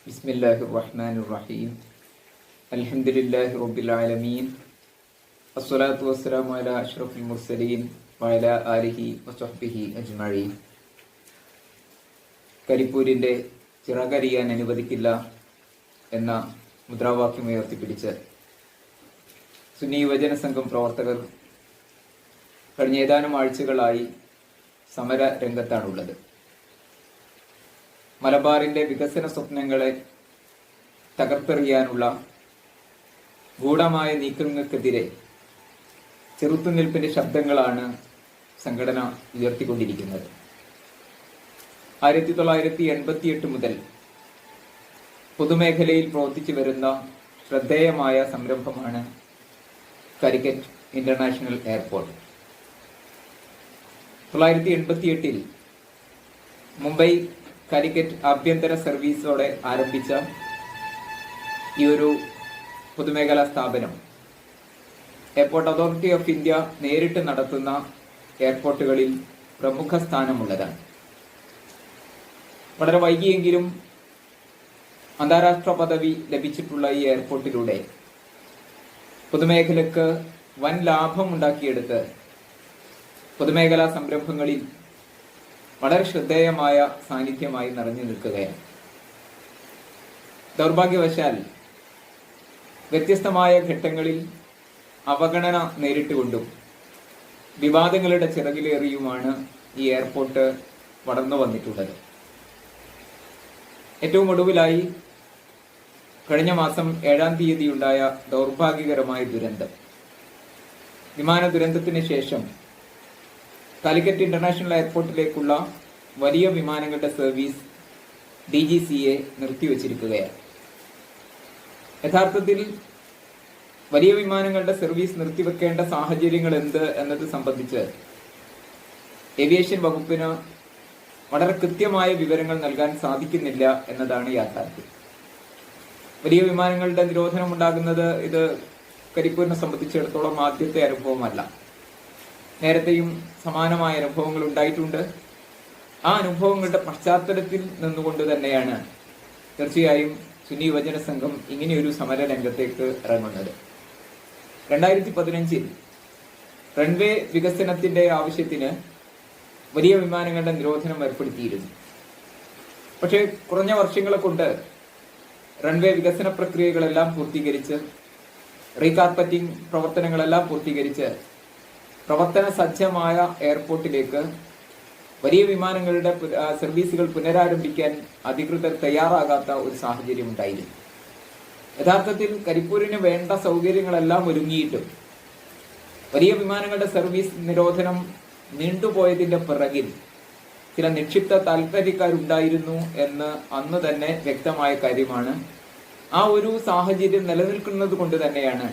ബിസ്മില്ലാഹിർ റഹ്മാനിർ റഹീം. അൽഹംദുലില്ലാഹി റബ്ബിൽ ആലമീൻ. അസ്സലാത്തു വസ്സലാമു അലാ അഷ്റഫിൽ മുർസലീൻ വഅലാ ആലിഹി വസഹ്ബിഹി അജ്മഈൻ. കരിപ്പൂരിൻ്റെ ചിറകരിയാൻ അനുവദിക്കില്ല എന്ന മുദ്രാവാക്യം ഉയർത്തിപ്പിടിച്ച് സുന്നി യുവജന സംഘം പ്രവർത്തകർ കഴിഞ്ഞ ഏതാനും ആഴ്ചകളായി സമര രംഗത്താണുള്ളത്. മലബാറിൻ്റെ വികസന സ്വപ്നങ്ങളെ തകർത്തെറിയാനുള്ള ഗൂഢമായ നീക്കങ്ങൾക്കെതിരെ ചെറുത്തുനിൽപ്പിന്റെ ശബ്ദങ്ങളാണ് സംഘടന ഉയർത്തിക്കൊണ്ടിരിക്കുന്നത്. 1988 മുതൽ പൊതുമേഖലയിൽ പ്രവർത്തിച്ചു വരുന്ന ശ്രദ്ധേയമായ സംരംഭമാണ് കാലിക്കറ്റ് ഇന്റർനാഷണൽ എയർപോർട്ട്. 1988 മുംബൈ കാലിക്കറ്റ് ആഭ്യന്തര സർവീസോടെ ആരംഭിച്ച ഈ ഒരു പൊതുമേഖലാ സ്ഥാപനം എയർപോർട്ട് അതോറിറ്റി ഓഫ് ഇന്ത്യ നേരിട്ട് നടത്തുന്ന എയർപോർട്ടുകളിൽ പ്രമുഖ സ്ഥാനമുള്ളതാണ്. വളരെ വൈകിയെങ്കിലും അന്താരാഷ്ട്ര പദവി ലഭിച്ചിട്ടുള്ള ഈ എയർപോർട്ടിലൂടെ പൊതുമേഖലക്ക് വൻ ലാഭം ഉണ്ടാക്കിയെടുത്ത് പൊതുമേഖലാ സംരംഭങ്ങളിൽ വളരെ ശ്രദ്ധേയമായ സാന്നിധ്യമായി നിറഞ്ഞു നിൽക്കുകയാണ്. ദൗർഭാഗ്യവശാൽ വ്യത്യസ്തമായ ഘട്ടങ്ങളിൽ അവഗണന നേരിട്ടുകൊണ്ടും വിവാദങ്ങളുടെ ചിറകിലേറിയുമാണ് ഈ എയർപോർട്ട് വളർന്നു വന്നിട്ടുള്ളത്. ഏറ്റവും ഒടുവിലായി കഴിഞ്ഞ മാസം 7-ാം തീയതി ഉണ്ടായ ദൗർഭാഗ്യകരമായ ദുരന്തം. വിമാന ദുരന്തത്തിന് ശേഷം കാലിക്കറ്റ് ഇന്റർനാഷണൽ എയർപോർട്ടിലേക്കുള്ള വലിയ വിമാനങ്ങളുടെ സർവീസ് DGCA നിർത്തിവച്ചിരിക്കുകയാണ്. യഥാർത്ഥത്തിൽ വലിയ വിമാനങ്ങളുടെ സർവീസ് നിർത്തിവെക്കേണ്ട സാഹചര്യങ്ങൾ എന്ത് എന്നത് സംബന്ധിച്ച് ഏവിയേഷൻ വകുപ്പിന് വളരെ കൃത്യമായ വിവരങ്ങൾ നൽകാൻ സാധിക്കുന്നില്ല എന്നതാണ് യാഥാർത്ഥ്യം. വലിയ വിമാനങ്ങളുടെ നിരോധനം ഉണ്ടാകുന്നത് ഇത് കരിപ്പൂരിനെ സംബന്ധിച്ചിടത്തോളം ആദ്യത്തെ അനുഭവമല്ല. നേരത്തെയും സമാനമായ അനുഭവങ്ങൾ ഉണ്ടായിട്ടുണ്ട്. ആ അനുഭവങ്ങളുടെ പശ്ചാത്തലത്തിൽ നിന്നുകൊണ്ട് തന്നെയാണ് തീർച്ചയായും സുന്നി യുവജന സംഘം ഇങ്ങനെയൊരു സമര രംഗത്തേക്ക് ഇറങ്ങുന്നത്. 2015 റൺവേ വികസനത്തിന്റെ ആവശ്യത്തിന് വലിയ വിമാനങ്ങളുടെ നിരോധനം ഏർപ്പെടുത്തിയിരുന്നു. പക്ഷേ കുറഞ്ഞ വർഷങ്ങളെ കൊണ്ട് റൺവേ വികസന പ്രക്രിയകളെല്ലാം പൂർത്തീകരിച്ച് റീകാർപ്പറ്റിംഗ് പ്രവർത്തനങ്ങളെല്ലാം പൂർത്തീകരിച്ച് പ്രവർത്തന സജ്ജമായ എയർപോർട്ടിലേക്ക് വലിയ വിമാനങ്ങളുടെ സർവീസുകൾ പുനരാരംഭിക്കാൻ അധികൃതർ തയ്യാറാകാത്ത ഒരു സാഹചര്യം ഉണ്ടായിരുന്നു. യഥാർത്ഥത്തിൽ കരിപ്പൂരിന് വേണ്ട സൗകര്യങ്ങളെല്ലാം ഒരുങ്ങിയിട്ടും വലിയ വിമാനങ്ങളുടെ സർവീസ് നിരോധനം നീണ്ടുപോയതിന്റെ പിറകിൽ ചില നിക്ഷിപ്ത താൽപര്യക്കാരുണ്ടായിരുന്നു എന്ന് അന്ന് തന്നെ വ്യക്തമായ കാര്യമാണ്. ആ ഒരു സാഹചര്യം നിലനിൽക്കുന്നത് കൊണ്ട് തന്നെയാണ്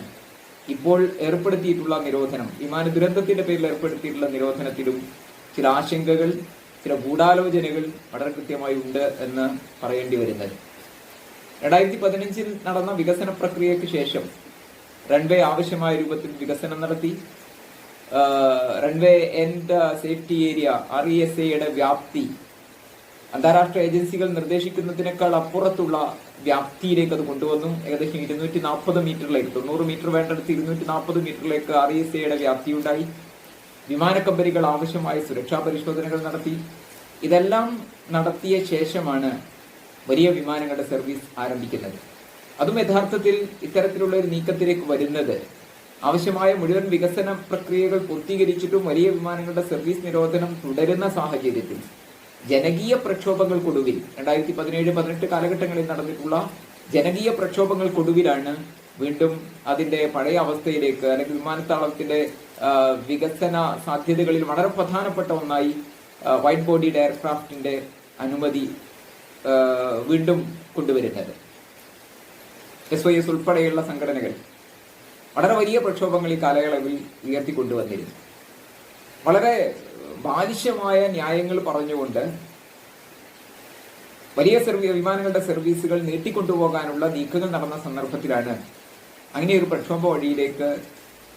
ഇപ്പോൾ ഏർപ്പെടുത്തിയിട്ടുള്ള നിരോധനം, വിമാന ദുരന്തത്തിന്റെ പേരിൽ ഏർപ്പെടുത്തിയിട്ടുള്ള നിരോധനത്തിലും ചില ആശങ്കകൾ, ചില ഗൂഢാലോചനകൾ വളരെ കൃത്യമായി ഉണ്ട് എന്ന് പറയേണ്ടി വരുന്നത്. 2015 നടന്ന വികസന പ്രക്രിയയ്ക്ക് ശേഷം റൺവേ ആവശ്യമായ രൂപത്തിൽ വികസനം നടത്തി. Runway and safety area RESA വ്യാപ്തി അന്താരാഷ്ട്ര ഏജൻസികൾ നിർദ്ദേശിക്കുന്നതിനേക്കാൾ അപ്പുറത്തുള്ള വ്യാപ്തിയിലേക്ക് അത് കൊണ്ടുവന്നു. ഏകദേശം 240 മീറ്ററിലേക്ക്, 90 മീറ്റർ വേണ്ടടുത്ത് 240 മീറ്ററിലേക്ക് RESA വ്യാപ്തി ഉണ്ടായി. വിമാന കമ്പനികൾ ആവശ്യമായ സുരക്ഷാ പരിശോധനകൾ നടത്തി. ഇതെല്ലാം നടത്തിയ ശേഷമാണ് വലിയ വിമാനങ്ങളുടെ സർവീസ് ആരംഭിക്കുന്നത്. അതും യഥാർത്ഥത്തിൽ ഇത്തരത്തിലുള്ള ഒരു നീക്കത്തിലേക്ക് വരുന്നത് ആവശ്യമായ മുഴുവൻ വികസന പ്രക്രിയകൾ പൂർത്തീകരിച്ചിട്ടും വലിയ വിമാനങ്ങളുടെ സർവീസ് നിരോധനം തുടരുന്ന സാഹചര്യത്തിൽ ജനകീയ പ്രക്ഷോഭങ്ങൾക്കൊടുവിൽ 2017-18 കാലഘട്ടങ്ങളിൽ നടന്നിട്ടുള്ള ജനകീയ പ്രക്ഷോഭങ്ങൾക്കൊടുവിലാണ് വീണ്ടും അതിന്റെ പഴയ അവസ്ഥയിലേക്ക്, അല്ലെങ്കിൽ വിമാനത്താവളത്തിന്റെ വികസന സാധ്യതകളിൽ വളരെ പ്രധാനപ്പെട്ട ഒന്നായി വൈഡ് ബോഡിഡ് എയർക്രാഫ്റ്റിന്റെ അനുമതി വീണ്ടും കൊണ്ടുവരുന്നത്. SYS ഉൾപ്പെടെയുള്ള സംഘടനകൾ വളരെ വലിയ പ്രക്ഷോഭങ്ങൾ ഈ കാലയളവിൽ ഉയർത്തിക്കൊണ്ടുവന്നിരുന്നു. വളരെ ബാലിശമായ ന്യായങ്ങൾ പറഞ്ഞുകൊണ്ട് വലിയ വിമാനങ്ങളുടെ സർവീസുകൾ നീട്ടിക്കൊണ്ടുപോകാനുള്ള നീക്കങ്ങൾ നടന്ന സന്ദർഭത്തിലാണ് അങ്ങനെയൊരു പ്രക്ഷോഭ വഴിയിലേക്ക്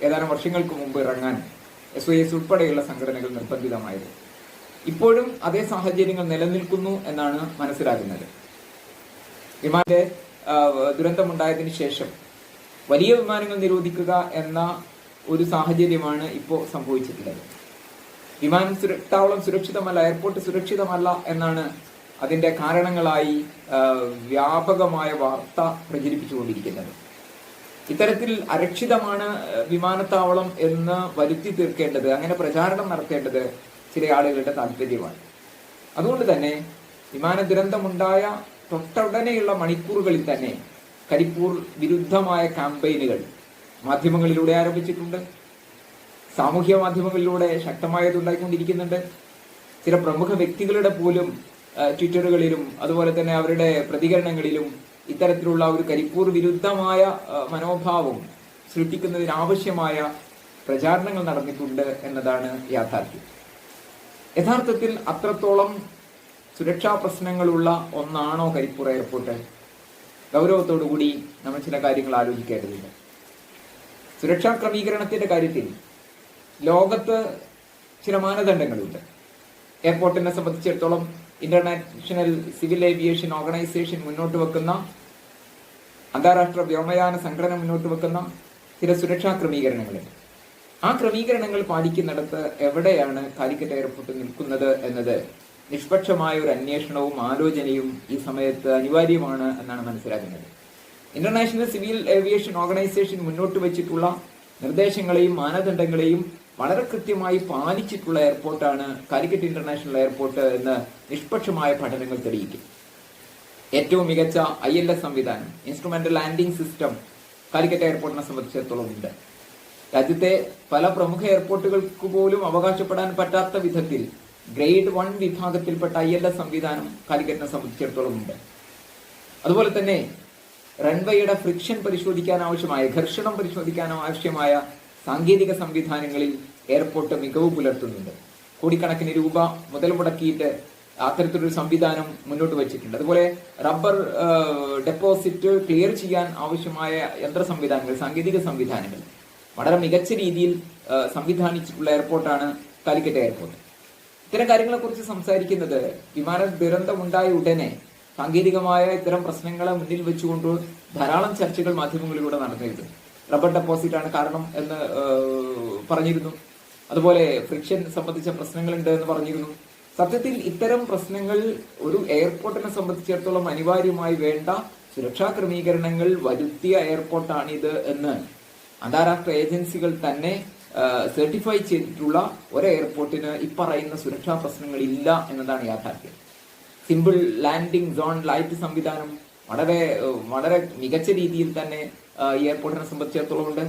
ഏതാനും വർഷങ്ങൾക്ക് മുമ്പ് ഇറങ്ങാൻ SOS ഉൾപ്പെടെയുള്ള സംഘടനകൾ നിർബന്ധിതമായത്. ഇപ്പോഴും അതേ സാഹചര്യങ്ങൾ നിലനിൽക്കുന്നു എന്നാണ് മനസ്സിലാകുന്നത്. വിമാനത്തെ ദുരന്തമുണ്ടായതിനു ശേഷം വലിയ വിമാനങ്ങൾ നിരോധിക്കുക എന്ന ഒരു സാഹചര്യമാണ് ഇപ്പോൾ സംഭവിച്ചിട്ടുള്ളത്. വിമാനത്താവളം സുരക്ഷിതമല്ല, എയർപോർട്ട് സുരക്ഷിതമല്ല എന്നാണ് അതിന്റെ കാരണങ്ങളായി വ്യാപകമായ വാർത്ത പ്രചരിപ്പിച്ചുകൊണ്ടിരിക്കുന്നത്. ഇത്തരത്തിൽ അരക്ഷിതമാണ് വിമാനത്താവളം എന്ന് വരുത്തി തീർക്കേണ്ടത്, അങ്ങനെ പ്രചാരണം നടത്തേണ്ടത് ചില ആളുകളുടെ താല്പര്യമാണ്. അതുകൊണ്ട് തന്നെ വിമാന ദുരന്തമുണ്ടായ തൊട്ടുടനെയുള്ള മണിക്കൂറുകളിൽ തന്നെ കരിപ്പൂർ വിരുദ്ധമായ ക്യാമ്പയിനുകൾ മാധ്യമങ്ങളിലൂടെ ആരംഭിച്ചിട്ടുണ്ട്. സാമൂഹ്യ മാധ്യമങ്ങളിലൂടെ ശക്തമായത് ഉണ്ടായിക്കൊണ്ടിരിക്കുന്നുണ്ട്. ചില പ്രമുഖ വ്യക്തികളുടെ പോലും ട്വിറ്ററുകളിലും അതുപോലെ തന്നെ അവരുടെ പ്രതികരണങ്ങളിലും ഇത്തരത്തിലുള്ള ഒരു കരിപ്പൂർ വിരുദ്ധമായ മനോഭാവം സൃഷ്ടിക്കുന്നതിനാവശ്യമായ പ്രചാരണങ്ങൾ നടന്നിട്ടുണ്ട് എന്നതാണ് യാഥാർത്ഥ്യം. യഥാർത്ഥത്തിൽ അത്രത്തോളം സുരക്ഷാ പ്രശ്നങ്ങളുള്ള ഒന്നാണോ കരിപ്പൂർ എയർപോർട്ട്? ഗൗരവത്തോടുകൂടി നമ്മൾ ചില കാര്യങ്ങൾ ആലോചിക്കേണ്ടതുണ്ട്. സുരക്ഷാ ക്രമീകരണത്തിന്റെ കാര്യത്തിൽ ലോകത്ത് ചില മാനദണ്ഡങ്ങളുണ്ട്. എയർപോർട്ടിനെ സംബന്ധിച്ചിടത്തോളം ഇന്റർനാഷണൽ സിവിൽ ഏവിയേഷൻ ഓർഗനൈസേഷൻ മുന്നോട്ട് വെക്കുന്ന, അന്താരാഷ്ട്ര വ്യോമയാന സംഘടന മുന്നോട്ട് വെക്കുന്ന ചില സുരക്ഷാ ക്രമീകരണങ്ങളുണ്ട്. ആ ക്രമീകരണങ്ങൾ പാലിക്കുന്നിടത്ത് എവിടെയാണ് കാലിക്കറ്റ് എയർപോർട്ട് നിൽക്കുന്നത് എന്നത് നിഷ്പക്ഷമായ ഒരു അന്വേഷണവും ആലോചനയും ഈ സമയത്ത് അനിവാര്യമാണ് എന്നാണ് മനസ്സിലാക്കുന്നത്. ഇന്റർനാഷണൽ സിവിൽ ഏവിയേഷൻ ഓർഗനൈസേഷൻ മുന്നോട്ട് വെച്ചിട്ടുള്ള നിർദ്ദേശങ്ങളെയും മാനദണ്ഡങ്ങളെയും വളരെ കൃത്യമായി പാലിച്ചിട്ടുള്ള എയർപോർട്ടാണ് കാലിക്കറ്റ് ഇന്റർനാഷണൽ എയർപോർട്ട് എന്ന് നിഷ്പക്ഷമായ പഠനങ്ങൾ തെളിയിക്കും. ഏറ്റവും മികച്ച ILS സംവിധാനം, ഇൻസ്ട്രുമെന്റൽ ലാൻഡിംഗ് സിസ്റ്റം കാലിക്കറ്റ് എയർപോർട്ടിനെ സംബന്ധിച്ചിടത്തോളം ഉണ്ട്. രാജ്യത്തെ പല പ്രമുഖ എയർപോർട്ടുകൾക്ക് പോലും അവകാശപ്പെടാൻ പറ്റാത്ത വിധത്തിൽ ഗ്രേഡ് 1 വിഭാഗത്തിൽപ്പെട്ട ILS സംവിധാനം കാലിക്കറ്റിനെ സംബന്ധിച്ചിടത്തോളം ഉണ്ട്. അതുപോലെ തന്നെ റൺവേയുടെ ഫ്രിക്ഷൻ പരിശോധിക്കാൻ ആവശ്യമായ, ഘർഷണം പരിശോധിക്കാൻ ആവശ്യമായ സാങ്കേതിക സംവിധാനങ്ങളിൽ എയർപോർട്ട് മികവ് പുലർത്തുന്നുണ്ട്. കോടിക്കണക്കിന് രൂപ മുതൽ മുടക്കിയിട്ട് അത്തരത്തിലൊരു സംവിധാനം മുന്നോട്ട് വെച്ചിട്ടുണ്ട്. അതുപോലെ റബ്ബർ ഡെപ്പോസിറ്റ് ക്ലിയർ ചെയ്യാൻ ആവശ്യമായ യന്ത്ര സംവിധാനങ്ങൾ, സാങ്കേതിക സംവിധാനങ്ങൾ വളരെ മികച്ച രീതിയിൽ സംവിധാനിച്ചിട്ടുള്ള എയർപോർട്ടാണ് കാലിക്കറ്റ് എയർപോർട്ട്. ഇത്തരം കാര്യങ്ങളെക്കുറിച്ച് സംസാരിക്കുന്നത് വിമാന ദുരന്തമുണ്ടായ ഉടനെ സാങ്കേതികമായ ഇത്തരം പ്രശ്നങ്ങളെ മുന്നിൽ വെച്ചുകൊണ്ട് ധാരാളം ചർച്ചകൾ മാധ്യമങ്ങളിലൂടെ നടന്നിരുന്നു. റബ്ബർ ഡെപ്പോസിറ്റ് ആണ് കാരണം എന്ന് പറഞ്ഞിരുന്നു. അതുപോലെ ഫ്രിക്ഷൻ സംബന്ധിച്ച പ്രശ്നങ്ങളുണ്ട് എന്ന് പറഞ്ഞിരുന്നു. സത്യത്തിൽ ഇത്തരം പ്രശ്നങ്ങൾ ഒരു എയർപോർട്ടിനെ സംബന്ധിച്ചിടത്തോളം അനിവാര്യമായി വേണ്ട സുരക്ഷാ ക്രമീകരണങ്ങൾ വരുത്തിയ എയർപോർട്ടാണിത് എന്ന് അന്താരാഷ്ട്ര ഏജൻസികൾ തന്നെ സർട്ടിഫൈ ചെയ്തിട്ടുള്ള ഒരു എയർപോർട്ടിന് ഇപ്പറയുന്ന സുരക്ഷാ പ്രശ്നങ്ങൾ ഇല്ല എന്നതാണ് യാഥാർത്ഥ്യം. സിമ്പിൾ ലാൻഡിംഗ് സോൺ ലൈറ്റ് സംവിധാനം വളരെ വളരെ മികച്ച രീതിയിൽ തന്നെ ഈ എയർപോർട്ടിനെ സംബന്ധിച്ചിടത്തോളം ഉണ്ട്.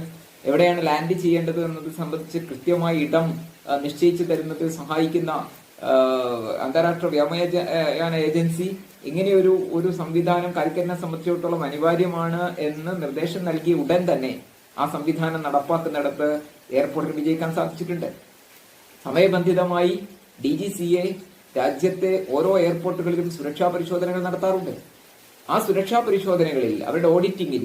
എവിടെയാണ് ലാൻഡ് ചെയ്യേണ്ടത് എന്നത് സംബന്ധിച്ച് കൃത്യമായ ഇടം നിശ്ചയിച്ചു തരുന്നത് സഹായിക്കുന്ന അന്താരാഷ്ട്ര വ്യോമയാന ഏജൻസി ഇങ്ങനെയൊരു സംവിധാനം കാലിക്കറ്റിനെ സംബന്ധിച്ചിടത്തോളം അനിവാര്യമാണ് എന്ന് നിർദ്ദേശം നൽകിയ ഉടൻ തന്നെ ആ സംവിധാനം നടപ്പാക്കുന്നിടത്ത് എയർപോർട്ടിൽ വിജയിക്കാൻ സാധിച്ചിട്ടുണ്ട്. സമയബന്ധിതമായി DGCA രാജ്യത്തെ ഓരോ എയർപോർട്ടുകളിലും സുരക്ഷാ പരിശോധനകൾ നടത്താറുണ്ട്. ആ സുരക്ഷാ പരിശോധനകളിൽ അവരുടെ ഓഡിറ്റിംഗിൽ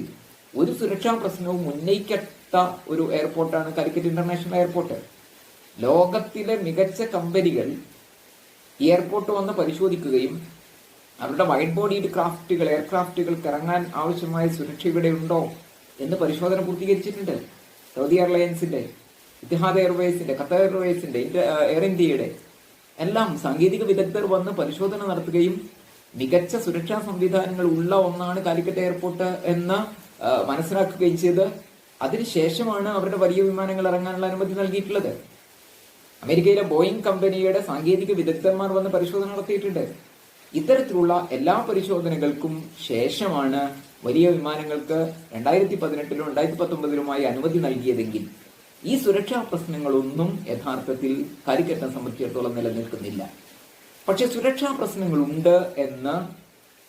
ഒരു സുരക്ഷാ പ്രശ്നവും ഉന്നയിക്കാത്ത ഒരു എയർപോർട്ടാണ് കാലിക്കറ്റ് ഇന്റർനാഷണൽ എയർപോർട്ട്. ലോകത്തിലെ മികച്ച കമ്പനികൾ എയർപോർട്ട് വന്ന് പരിശോധിക്കുകയും അവരുടെ വൈഡ് ബോഡീഡ് ക്രാഫ്റ്റുകൾ, എയർക്രാഫ്റ്റുകൾക്ക് ഇറങ്ങാൻ ആവശ്യമായ സുരക്ഷ ഇവിടെ ഉണ്ടോ എന്ന് പരിശോധന പൂർത്തീകരിച്ചിട്ടുണ്ട്. സൗദി എയർലൈൻസിന്റെ, ഇത്തിഹാദ് എയർവേസിന്റെ, ഖത്തർ എയർവേസിന്റെ, എയർ ഇന്ത്യയുടെ എല്ലാം സാങ്കേതിക വിദഗ്ധർ വന്ന് പരിശോധന നടത്തുകയും മികച്ച സുരക്ഷാ സംവിധാനങ്ങൾ ഉള്ള ഒന്നാണ് കാലിക്കറ്റ് എയർപോർട്ട് എന്ന് മനസ്സിലാക്കുകയും ചെയ്ത് അതിനുശേഷമാണ് അവരുടെ വലിയ വിമാനങ്ങൾ ഇറങ്ങാനുള്ള അനുമതി നൽകിയിട്ടുള്ളത്. അമേരിക്കയിലെ ബോയിങ് കമ്പനിയുടെ സാങ്കേതിക വിദഗ്ധന്മാർ വന്ന് പരിശോധന നടത്തിയിട്ടുണ്ട്. ഇത്തരത്തിലുള്ള എല്ലാ പരിശോധനകൾക്കും ശേഷമാണ് വലിയ വിമാനങ്ങൾക്ക് 2018-ലും 2019-ലുമായി അനുമതി നൽകിയതെങ്കിൽ ഈ സുരക്ഷാ പ്രശ്നങ്ങളൊന്നും യഥാർത്ഥത്തിൽ കാലിക്കറ്റിനെ സംബന്ധിച്ചിടത്തോളം നിലനിൽക്കുന്നില്ല. പക്ഷെ സുരക്ഷാ പ്രശ്നങ്ങളുണ്ട് എന്ന്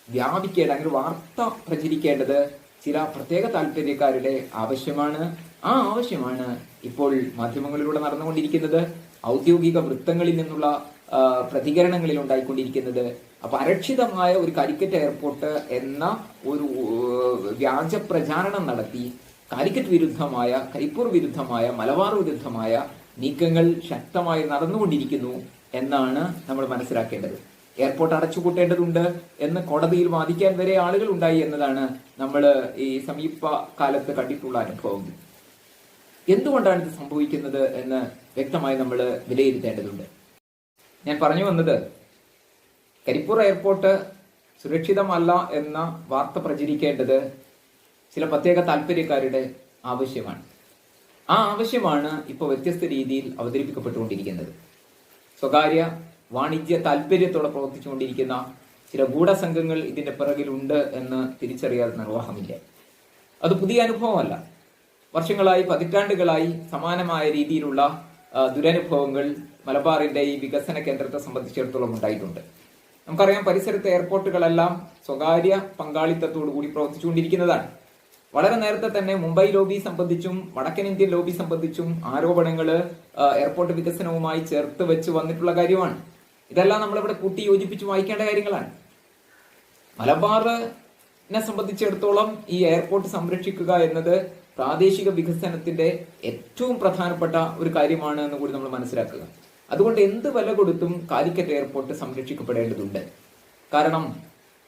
വ്യാപിക്കേണ്ട, അങ്ങനെ വാർത്ത പ്രചരിക്കേണ്ടത് ചില പ്രത്യേക താല്പര്യക്കാരുടെ ആവശ്യമാണ്. ആ ആവശ്യമാണ് ഇപ്പോൾ മാധ്യമങ്ങളിലൂടെ നടന്നുകൊണ്ടിരിക്കുന്നത്. ഔദ്യോഗിക വൃത്തങ്ങളിൽ നിന്നുള്ള പ്രതികരണങ്ങളിൽ ഉണ്ടായിക്കൊണ്ടിരിക്കുന്നത്. അപ്പൊ അരക്ഷിതമായ ഒരു കാലിക്കറ്റ് എയർപോർട്ട് എന്ന ഒരു വ്യാജ പ്രചാരണം നടത്തി കാലിക്കറ്റ് വിരുദ്ധമായ, കരിപ്പൂർ വിരുദ്ധമായ, മലബാർ വിരുദ്ധമായ നീക്കങ്ങൾ ശക്തമായി നടന്നുകൊണ്ടിരിക്കുന്നു എന്നാണ് നമ്മൾ മനസ്സിലാക്കേണ്ടത്. എയർപോർട്ട് അടച്ചുപൂട്ടേണ്ടതുണ്ട് എന്ന് കോടതിയിൽ വാദിക്കാൻ വരെ ആളുകൾ ഉണ്ടായി എന്നതാണ് നമ്മൾ ഈ സമീപ കാലത്ത് കണ്ടിട്ടുള്ള അനുഭവം. എന്തുകൊണ്ടാണ് ഇത് സംഭവിക്കുന്നത് എന്ന് വ്യക്തമായി നമ്മൾ വിലയിരുത്തേണ്ടതുണ്ട്. ഞാൻ പറഞ്ഞു വന്നത്, കരിപ്പൂർ എയർപോർട്ട് സുരക്ഷിതമല്ല എന്ന വാർത്ത പ്രചരിക്കേണ്ടത് ചില പ്രത്യേക താല്പര്യക്കാരുടെ ആവശ്യമാണ്. ആ ആവശ്യമാണ് ഇപ്പോൾ വ്യത്യസ്ത രീതിയിൽ അവതരിപ്പിക്കപ്പെട്ടുകൊണ്ടിരിക്കുന്നത്. സ്വകാര്യ വാണിജ്യ താല്പര്യത്തോടെ പ്രവർത്തിച്ചുകൊണ്ടിരിക്കുന്ന ചില ഗൂഢസംഘങ്ങൾ ഇതിന്റെ പിറകിലുണ്ട് എന്ന് തിരിച്ചറിയാതെ നിർവാഹമില്ല. അത് പുതിയ അനുഭവമല്ല. വർഷങ്ങളായി, പതിറ്റാണ്ടുകളായി സമാനമായ രീതിയിലുള്ള ദുരനുഭവങ്ങൾ മലബാറിന്റെ ഈ വികസന കേന്ദ്രത്തെ സംബന്ധിച്ചിടത്തോളം ഉണ്ടായിട്ടുണ്ട്. നമുക്കറിയാം, പരിസരത്തെ എയർപോർട്ടുകളെല്ലാം സ്വകാര്യ പങ്കാളിത്തത്തോടു കൂടി പ്രവർത്തിച്ചുകൊണ്ടിരിക്കുന്നതാണ്. വളരെ നേരത്തെ തന്നെ മുംബൈ ലോബി സംബന്ധിച്ചും വടക്കൻ ഇന്ത്യൻ ലോബി സംബന്ധിച്ചും ആരോപണങ്ങൾ എയർപോർട്ട് വികസനവുമായി ചേർത്ത് വെച്ച് വന്നിട്ടുള്ള കാര്യമാണ്. ഇതെല്ലാം നമ്മളിവിടെ കൂട്ടി യോജിപ്പിച്ച് വായിക്കേണ്ട കാര്യങ്ങളാണ്. മലബാറിനെ സംബന്ധിച്ചിടത്തോളം ഈ എയർപോർട്ട് സംരക്ഷിക്കുക എന്നത് പ്രാദേശിക വികസനത്തിന്റെ ഏറ്റവും പ്രധാനപ്പെട്ട ഒരു കാര്യമാണ് എന്ന് കൂടി നമ്മൾ മനസ്സിലാക്കുക. അതുകൊണ്ട് എന്ത് വില കൊടുത്തും കാലിക്കറ്റ് എയർപോർട്ട് സംരക്ഷിക്കപ്പെടേണ്ടതുണ്ട്. കാരണം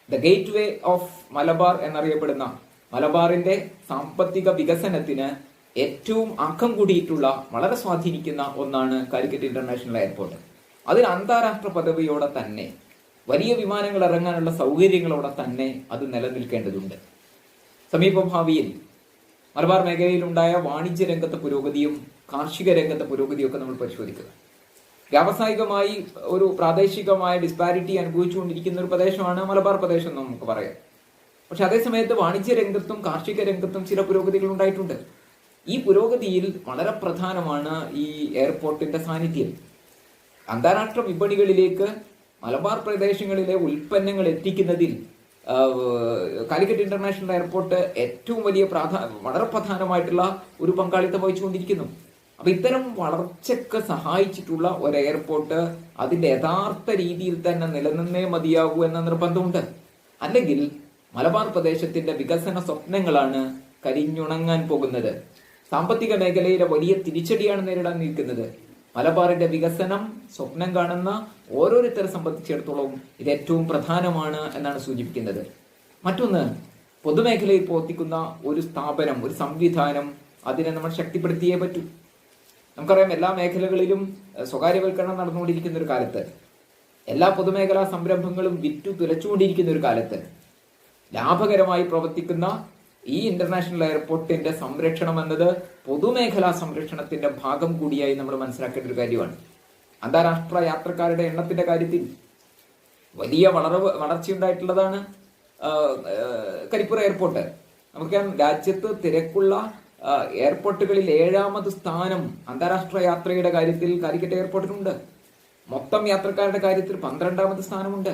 the gate way of Malabar എന്നറിയപ്പെടുന്ന മലബാറിന്റെ സാമ്പത്തിക വികസനത്തിന് ഏറ്റവും ആക്കം കൂടിയിട്ടുള്ള, വളരെ സ്വാധീനിക്കുന്ന ഒന്നാണ് കാലിക്കറ്റ് ഇന്റർനാഷണൽ എയർപോർട്ട്. അതിൽ അന്താരാഷ്ട്ര പദവിയോടെ തന്നെ, വലിയ വിമാനങ്ങൾ ഇറങ്ങാനുള്ള സൗകര്യങ്ങളോടെ തന്നെ അത് നിലനിൽക്കേണ്ടതുണ്ട്. സമീപഭാവിയിൽ മലബാർ മേഖലയിലുണ്ടായ വാണിജ്യ രംഗത്തെ പുരോഗതിയും കാർഷിക രംഗത്തെ പുരോഗതിയും ഒക്കെ നമ്മൾ പരിശോധിക്കുക. വ്യാവസായികമായി ഒരു പ്രാദേശികമായ ഡിസ്പാരിറ്റി അനുഭവിച്ചുകൊണ്ടിരിക്കുന്ന ഒരു പ്രദേശമാണ് മലബാർ പ്രദേശം എന്ന് നമുക്ക് പറയാം. പക്ഷെ അതേസമയത്ത് വാണിജ്യ രംഗത്തും കാർഷിക രംഗത്തും ചില പുരോഗതികൾ ഉണ്ടായിട്ടുണ്ട്. ഈ പുരോഗതിയിൽ വളരെ പ്രധാനമാണ് ഈ എയർപോർട്ടിന്റെ സാന്നിധ്യം. അന്താരാഷ്ട്ര വിപണികളിലേക്ക് മലബാർ പ്രദേശങ്ങളിലെ ഉൽപ്പന്നങ്ങൾ എത്തിക്കുന്നതിൽ കാലിക്കറ്റ് ഇന്റർനാഷണൽ എയർപോർട്ട് ഏറ്റവും വലിയ വളരെ പ്രധാനമായിട്ടുള്ള ഒരു പങ്കാളിത്തം വഹിച്ചുകൊണ്ടിരിക്കുന്നു. അപ്പൊ ഇത്തരം വളർച്ചയ്ക്ക് സഹായിച്ചിട്ടുള്ള ഒരു എയർപോർട്ട് അതിന്റെ യഥാർത്ഥ രീതിയിൽ തന്നെ നിലനിന്നേ മതിയാകൂ എന്ന നിർബന്ധമുണ്ട്. അല്ലെങ്കിൽ മലബാർ പ്രദേശത്തിന്റെ വികസന സ്വപ്നങ്ങളാണ് കരിഞ്ഞുണങ്ങാൻ പോകുന്നത്. സാമ്പത്തിക മേഖലയിലെ വലിയ തിരിച്ചടിയാണ് നേരിടാൻ നിൽക്കുന്നത്. മലബാറിന്റെ വികസനം സ്വപ്നം കാണുന്ന ഓരോരുത്തരെ സംബന്ധിച്ചിടത്തോളം ഇത് ഏറ്റവും പ്രധാനമാണ് എന്നാണ് സൂചിപ്പിക്കുന്നത്. മറ്റൊന്ന്, പൊതുമേഖലയിൽ പ്രവർത്തിക്കുന്ന ഒരു സ്ഥാപനം, ഒരു സംവിധാനം, അതിനെ നമ്മൾ ശക്തിപ്പെടുത്തിയേ പറ്റൂ. നമുക്കറിയാം, എല്ലാ മേഖലകളിലും സ്വകാര്യവൽക്കരണം നടന്നുകൊണ്ടിരിക്കുന്ന ഒരു കാലത്ത്, എല്ലാ പൊതുമേഖലാ സംരംഭങ്ങളും വിറ്റു തുലച്ചുകൊണ്ടിരിക്കുന്ന ഒരു കാലത്ത്, ലാഭകരമായി പ്രവർത്തിക്കുന്ന ഈ ഇന്റർനാഷണൽ എയർപോർട്ടിന്റെ സംരക്ഷണം എന്നത് പൊതുമേഖലാ സംരക്ഷണത്തിന്റെ ഭാഗം കൂടിയായി നമ്മൾ മനസ്സിലാക്കേണ്ട ഒരു കാര്യമാണ്. അന്താരാഷ്ട്ര യാത്രക്കാരുടെ എണ്ണത്തിന്റെ കാര്യത്തിൽ വലിയ വളർച്ചയുണ്ടായിട്ടുള്ളതാണ് കരിപ്പൂർ എയർപോർട്ട്. നമുക്കറിയാം, രാജ്യത്ത് തിരക്കുള്ള എയർപോർട്ടുകളിൽ 7ാമത് സ്ഥാനം അന്താരാഷ്ട്ര യാത്രയുടെ കാര്യത്തിൽ കാലിക്കറ്റ് എയർപോർട്ടിനുണ്ട്. മൊത്തം യാത്രക്കാരുടെ കാര്യത്തിൽ 12ാമത് സ്ഥാനമുണ്ട്.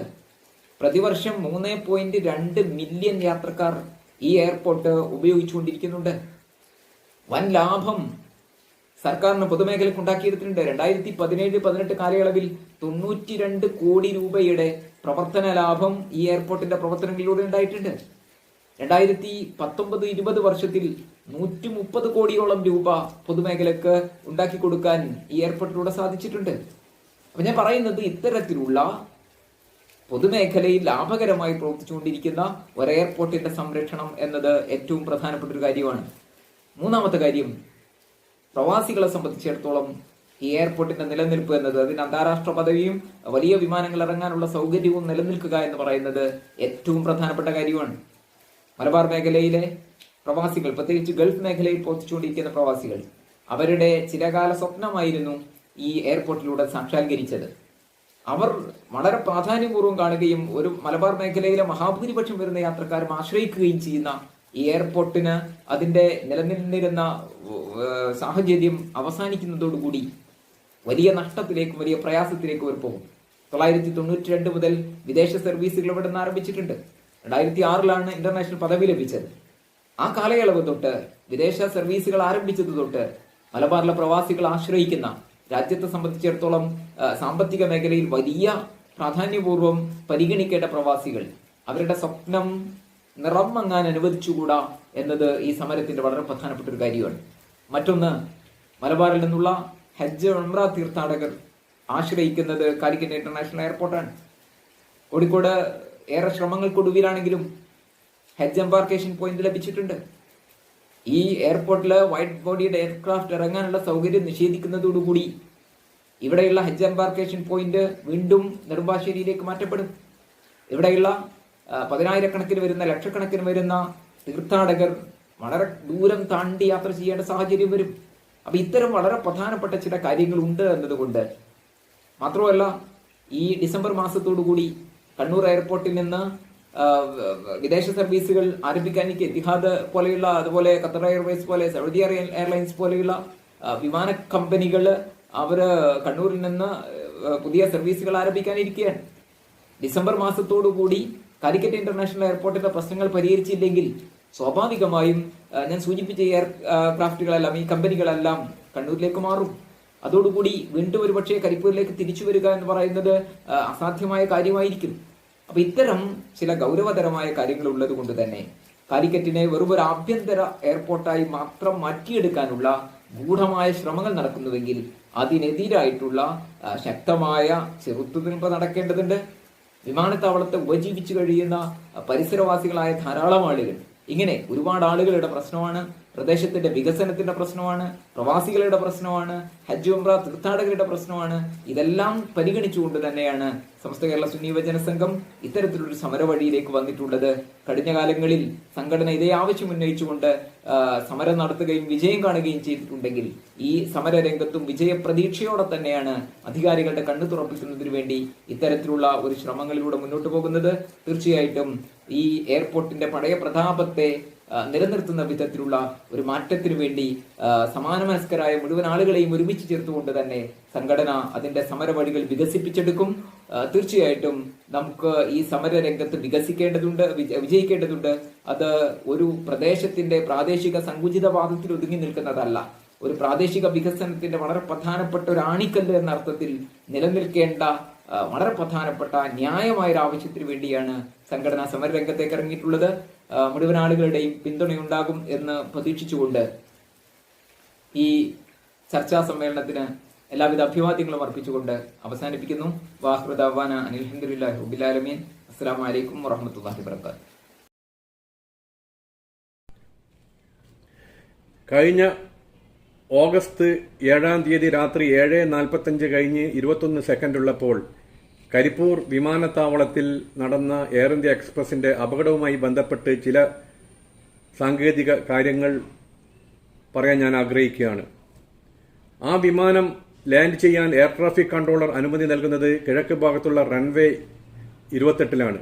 പ്രതിവർഷം 3.2 മില്യൺ യാത്രക്കാർ ഈ എയർപോർട്ട് ഉപയോഗിച്ചുകൊണ്ടിരിക്കുന്നുണ്ട്. വൻ ലാഭം സർക്കാരിന് പൊതുമേഖലയ്ക്ക് ഉണ്ടാക്കിയെടുത്തിട്ടുണ്ട്. 2017-18 കാലയളവിൽ 92 കോടി രൂപയുടെ പ്രവർത്തന ലാഭം ഈ എയർപോർട്ടിന്റെ പ്രവർത്തനങ്ങളിലൂടെ ഉണ്ടായിട്ടുണ്ട്. 2019-20 വർഷത്തിൽ 130 കോടിയോളം രൂപ പൊതുമേഖലക്ക് ഉണ്ടാക്കി കൊടുക്കാൻ ഈ എയർപോർട്ടിലൂടെ സാധിച്ചിട്ടുണ്ട്. അപ്പൊ ഞാൻ പറയുന്നത്, ഇത്തരത്തിലുള്ള പൊതുമേഖലയിൽ ലാഭകരമായി പ്രവർത്തിച്ചുകൊണ്ടിരിക്കുന്ന ഒരു എയർപോർട്ടിന്റെ സംരക്ഷണം എന്നത് ഏറ്റവും പ്രധാനപ്പെട്ട ഒരു കാര്യമാണ്. മൂന്നാമത്തെ കാര്യം, പ്രവാസികളെ സംബന്ധിച്ചിടത്തോളം ഈ എയർപോർട്ടിന്റെ നിലനിൽപ്പ് എന്നത്, അതിന് അന്താരാഷ്ട്ര പദവിയും വലിയ വിമാനങ്ങൾ ഇറങ്ങാനുള്ള സൗകര്യവും നിലനിൽക്കുക എന്ന് പറയുന്നത് ഏറ്റവും പ്രധാനപ്പെട്ട കാര്യമാണ്. മലബാർ മേഖലയിലെ പ്രവാസികൾ, പ്രത്യേകിച്ച് ഗൾഫ് മേഖലയിൽ പ്രവർത്തിച്ചുകൊണ്ടിരിക്കുന്ന പ്രവാസികൾ, അവരുടെ ചിരകാല സ്വപ്നമായിരുന്നു ഈ എയർപോർട്ടിലൂടെ സാക്ഷാത്കരിച്ചത്. അവർ വളരെ പ്രാധാന്യപൂർവ്വം കാണുകയും ഒരു മലബാർ മേഖലയിലെ മഹാഭൂരിപക്ഷം വരുന്ന യാത്രക്കാരും ആശ്രയിക്കുകയും ചെയ്യുന്ന ഈ എയർപോർട്ടിന് അതിന്റെ നിലനിന്നിരുന്ന സാഹചര്യം അവസാനിക്കുന്നതോടുകൂടി വലിയ നഷ്ടത്തിലേക്കും വലിയ പ്രയാസത്തിലേക്കും അവർ പോകും. 1992 മുതൽ വിദേശ സർവീസുകൾ ഇവിടെ നിന്ന് ആരംഭിച്ചിട്ടുണ്ട്. 2006 ഇന്റർനാഷണൽ പദവി ലഭിച്ചത്. ആ കാലയളവ് തൊട്ട്, വിദേശ സർവീസുകൾ ആരംഭിച്ചത് തൊട്ട് മലബാറിലെ പ്രവാസികൾ ആശ്രയിക്കുന്ന രാജ്യത്തെ സംബന്ധിച്ചിടത്തോളം സാമ്പത്തിക മേഖലയിൽ വലിയ പ്രാധാന്യപൂർവ്വം പരിഗണിക്കേണ്ട പ്രവാസികൾ അവരുടെ സ്വപ്നം നിറം മങ്ങാൻ അനുവദിച്ചുകൂടാ എന്നത് ഈ സമരത്തിന്റെ വളരെ പ്രധാനപ്പെട്ട ഒരു കാര്യമാണ്. മറ്റൊന്ന്, മലബാറിൽ നിന്നുള്ള ഹജ്ജ് ഉംറ തീർത്ഥാടകർ ആശ്രയിക്കുന്നത് കാലിക്കറ്റ് ഇന്റർനാഷണൽ എയർപോർട്ടാണ്. കോഴിക്കോട് ഏറെ ശ്രമങ്ങൾക്കൊടുവിലാണെങ്കിലും ഹജ്ജ് എംബാർക്കേഷൻ പോയിന്റ് ലഭിച്ചിട്ടുണ്ട്. ഈ എയർപോർട്ടിൽ വൈഡ് ബോഡിയുടെ എയർക്രാഫ്റ്റ് ഇറങ്ങാനുള്ള സൗകര്യം നിഷേധിക്കുന്നതോടുകൂടി ഇവിടെയുള്ള ഹജ്ജ് എംബാർക്കേഷൻ പോയിന്റ് വീണ്ടും നെടുമ്പാശ്ശേരിയിലേക്ക് മാറ്റപ്പെടും. ഇവിടെയുള്ള പതിനായിരക്കണക്കിന് വരുന്ന ലക്ഷക്കണക്കിന് വരുന്ന തീർത്ഥാടകർ വളരെ ദൂരം താണ്ടി യാത്ര ചെയ്യേണ്ട സാഹചര്യം വരും. അപ്പൊ ഇത്തരം വളരെ പ്രധാനപ്പെട്ട ചില കാര്യങ്ങൾ ഉണ്ട് എന്നതുകൊണ്ട് മാത്രമല്ല, ഈ ഡിസംബർ മാസത്തോടുകൂടി കണ്ണൂർ എയർപോർട്ടിൽ നിന്ന് വിദേശ സർവീസുകൾ ആരംഭിക്കാൻ എത്തിഹാദ് പോലെയുള്ള, അതുപോലെ ഖത്തർ എയർവേസ് പോലെ, സൗദി എയർലൈൻസ് പോലെയുള്ള വിമാന കമ്പനികൾ അവര് കണ്ണൂരിൽ നിന്ന് പുതിയ സർവീസുകൾ ആരംഭിക്കാനിരിക്കുകയാണ്. ഡിസംബർ മാസത്തോടുകൂടി കാലിക്കറ്റ് ഇന്റർനാഷണൽ എയർപോർട്ടിന്റെ പ്രശ്നങ്ങൾ പരിഹരിച്ചില്ലെങ്കിൽ സ്വാഭാവികമായും ഞാൻ സൂചിപ്പിച്ച എയർക്രാഫ്റ്റുകളെല്ലാം, ഈ കമ്പനികളെല്ലാം കണ്ണൂരിലേക്ക് മാറും. അതോടുകൂടി വീണ്ടും ഒരുപക്ഷെ കരിപ്പൂരിലേക്ക് തിരിച്ചു വരിക എന്ന് പറയുന്നത് അസാധ്യമായ കാര്യമായിരിക്കും. അപ്പൊ ഇത്തരം ചില ഗൗരവതരമായ കാര്യങ്ങൾ ഉള്ളത് കൊണ്ട് തന്നെ കാലിക്കറ്റിനെ വെറും ഒരു ആഭ്യന്തര എയർപോർട്ടായി മാത്രം മാറ്റിയെടുക്കാനുള്ള ഗൂഢമായ ശ്രമങ്ങൾ നടക്കുന്നുവെങ്കിൽ അതിനെതിരായിട്ടുള്ള ശക്തമായ ചെറുത്തുനിൽപ്പ് നടക്കേണ്ടതുണ്ട്. വിമാനത്താവളത്തെ ഉപജീവിച്ചു കഴിയുന്ന പരിസരവാസികളായ ധാരാളം ആളുകൾ, ഇങ്ങനെ ഒരുപാട് ആളുകളുടെ പ്രശ്നമാണ്, പ്രദേശത്തിന്റെ വികസനത്തിന്റെ പ്രശ്നമാണ്, പ്രവാസികളുടെ പ്രശ്നമാണ്, ഹജ്ജ് ഉംറ തീർത്ഥാടകരുടെ പ്രശ്നമാണ്. ഇതെല്ലാം പരിഗണിച്ചുകൊണ്ട് തന്നെയാണ് സമസ്ത കേരള സുന്നി യുവജന സംഘം ഇത്തരത്തിലൊരു സമരവഴിയിലേക്ക് വന്നിട്ടുള്ളത്. കഴിഞ്ഞ കാലങ്ങളിൽ സംഘടന ഇതേ ആവശ്യം ഉന്നയിച്ചുകൊണ്ട് സമരം നടത്തുകയും വിജയം കാണുകയും ചെയ്തിട്ടുണ്ടെങ്കിൽ ഈ സമരരംഗത്തും വിജയപ്രതീക്ഷയോടെ തന്നെയാണ് അധികാരികളുടെ കണ്ണു തുറപ്പിക്കുന്നതിന് വേണ്ടി ഇത്തരത്തിലുള്ള ഒരു ശ്രമങ്ങളിലൂടെ മുന്നോട്ട് പോകുന്നത്. തീർച്ചയായിട്ടും ഈ എയർപോർട്ടിന്റെ പഴയ പ്രതാപത്തെ നിലനിർത്തുന്ന വിധത്തിലുള്ള ഒരു മാറ്റത്തിനു വേണ്ടി സമാനമനസ്കരായ മുഴുവൻ ആളുകളെയും ഒരുമിച്ച് ചേർത്തുകൊണ്ട് തന്നെ സംഘടന അതിന്റെ സമരവഴികൾ വികസിപ്പിച്ചെടുക്കും. തീർച്ചയായിട്ടും നമുക്ക് ഈ സമര രംഗത്ത് വിജയിക്കേണ്ടതുണ്ട്. അത് ഒരു പ്രദേശത്തിന്റെ പ്രാദേശിക സങ്കുചിതവാദത്തിൽ ഒതുങ്ങി നിൽക്കുന്നതല്ല, ഒരു പ്രാദേശിക വികസനത്തിന്റെ വളരെ പ്രധാനപ്പെട്ട ഒരു ആണിക്കല്ല് എന്ന അർത്ഥത്തിൽ നിലനിൽക്കേണ്ട വളരെ പ്രധാനപ്പെട്ട ന്യായമായ ഒരു ആവശ്യത്തിന് വേണ്ടിയാണ് സംഘടന സമരരംഗത്തേക്ക് ഇറങ്ങിയിട്ടുള്ളത്. മുഴുവൻ ആളുകളുടെയും പിന്തുണയുണ്ടാകും എന്ന് പ്രതീക്ഷിച്ചുകൊണ്ട് ഈ ചർച്ചാ സമ്മേളനത്തിന് എല്ലാവിധ അഭിവാദ്യങ്ങളും അർപ്പിച്ചുകൊണ്ട് അവസാനിപ്പിക്കുന്നു. വാഹിറു ദഅ്വാന അനിൽ ഹംദുലില്ലാഹി റബ്ബിൽ ആലമീൻ. അസ്സലാമു അലൈക്കും വറഹ്മത്തുള്ളാഹി വബറകാതുഹു. കഴിഞ്ഞ ഓഗസ്റ്റ് 7-ാം തീയതി രാത്രി 7:45 കഴിഞ്ഞ് 21 സെക്കൻഡ് ഉള്ളപ്പോൾ കരിപ്പൂർ വിമാനത്താവളത്തിൽ നടന്ന എയർ ഇന്ത്യ എക്സ്പ്രസിന്റെ അപകടവുമായി ബന്ധപ്പെട്ട് ചില സാങ്കേതിക കാര്യങ്ങൾ പറയാൻ ഞാൻ ആഗ്രഹിക്കുകയാണ്. ആ വിമാനം ലാൻഡ് ചെയ്യാൻ എയർ ട്രാഫിക് കൺട്രോളർ അനുമതി നൽകുന്നത് കിഴക്ക് ഭാഗത്തുള്ള റൺവേ 28-ലാണ്.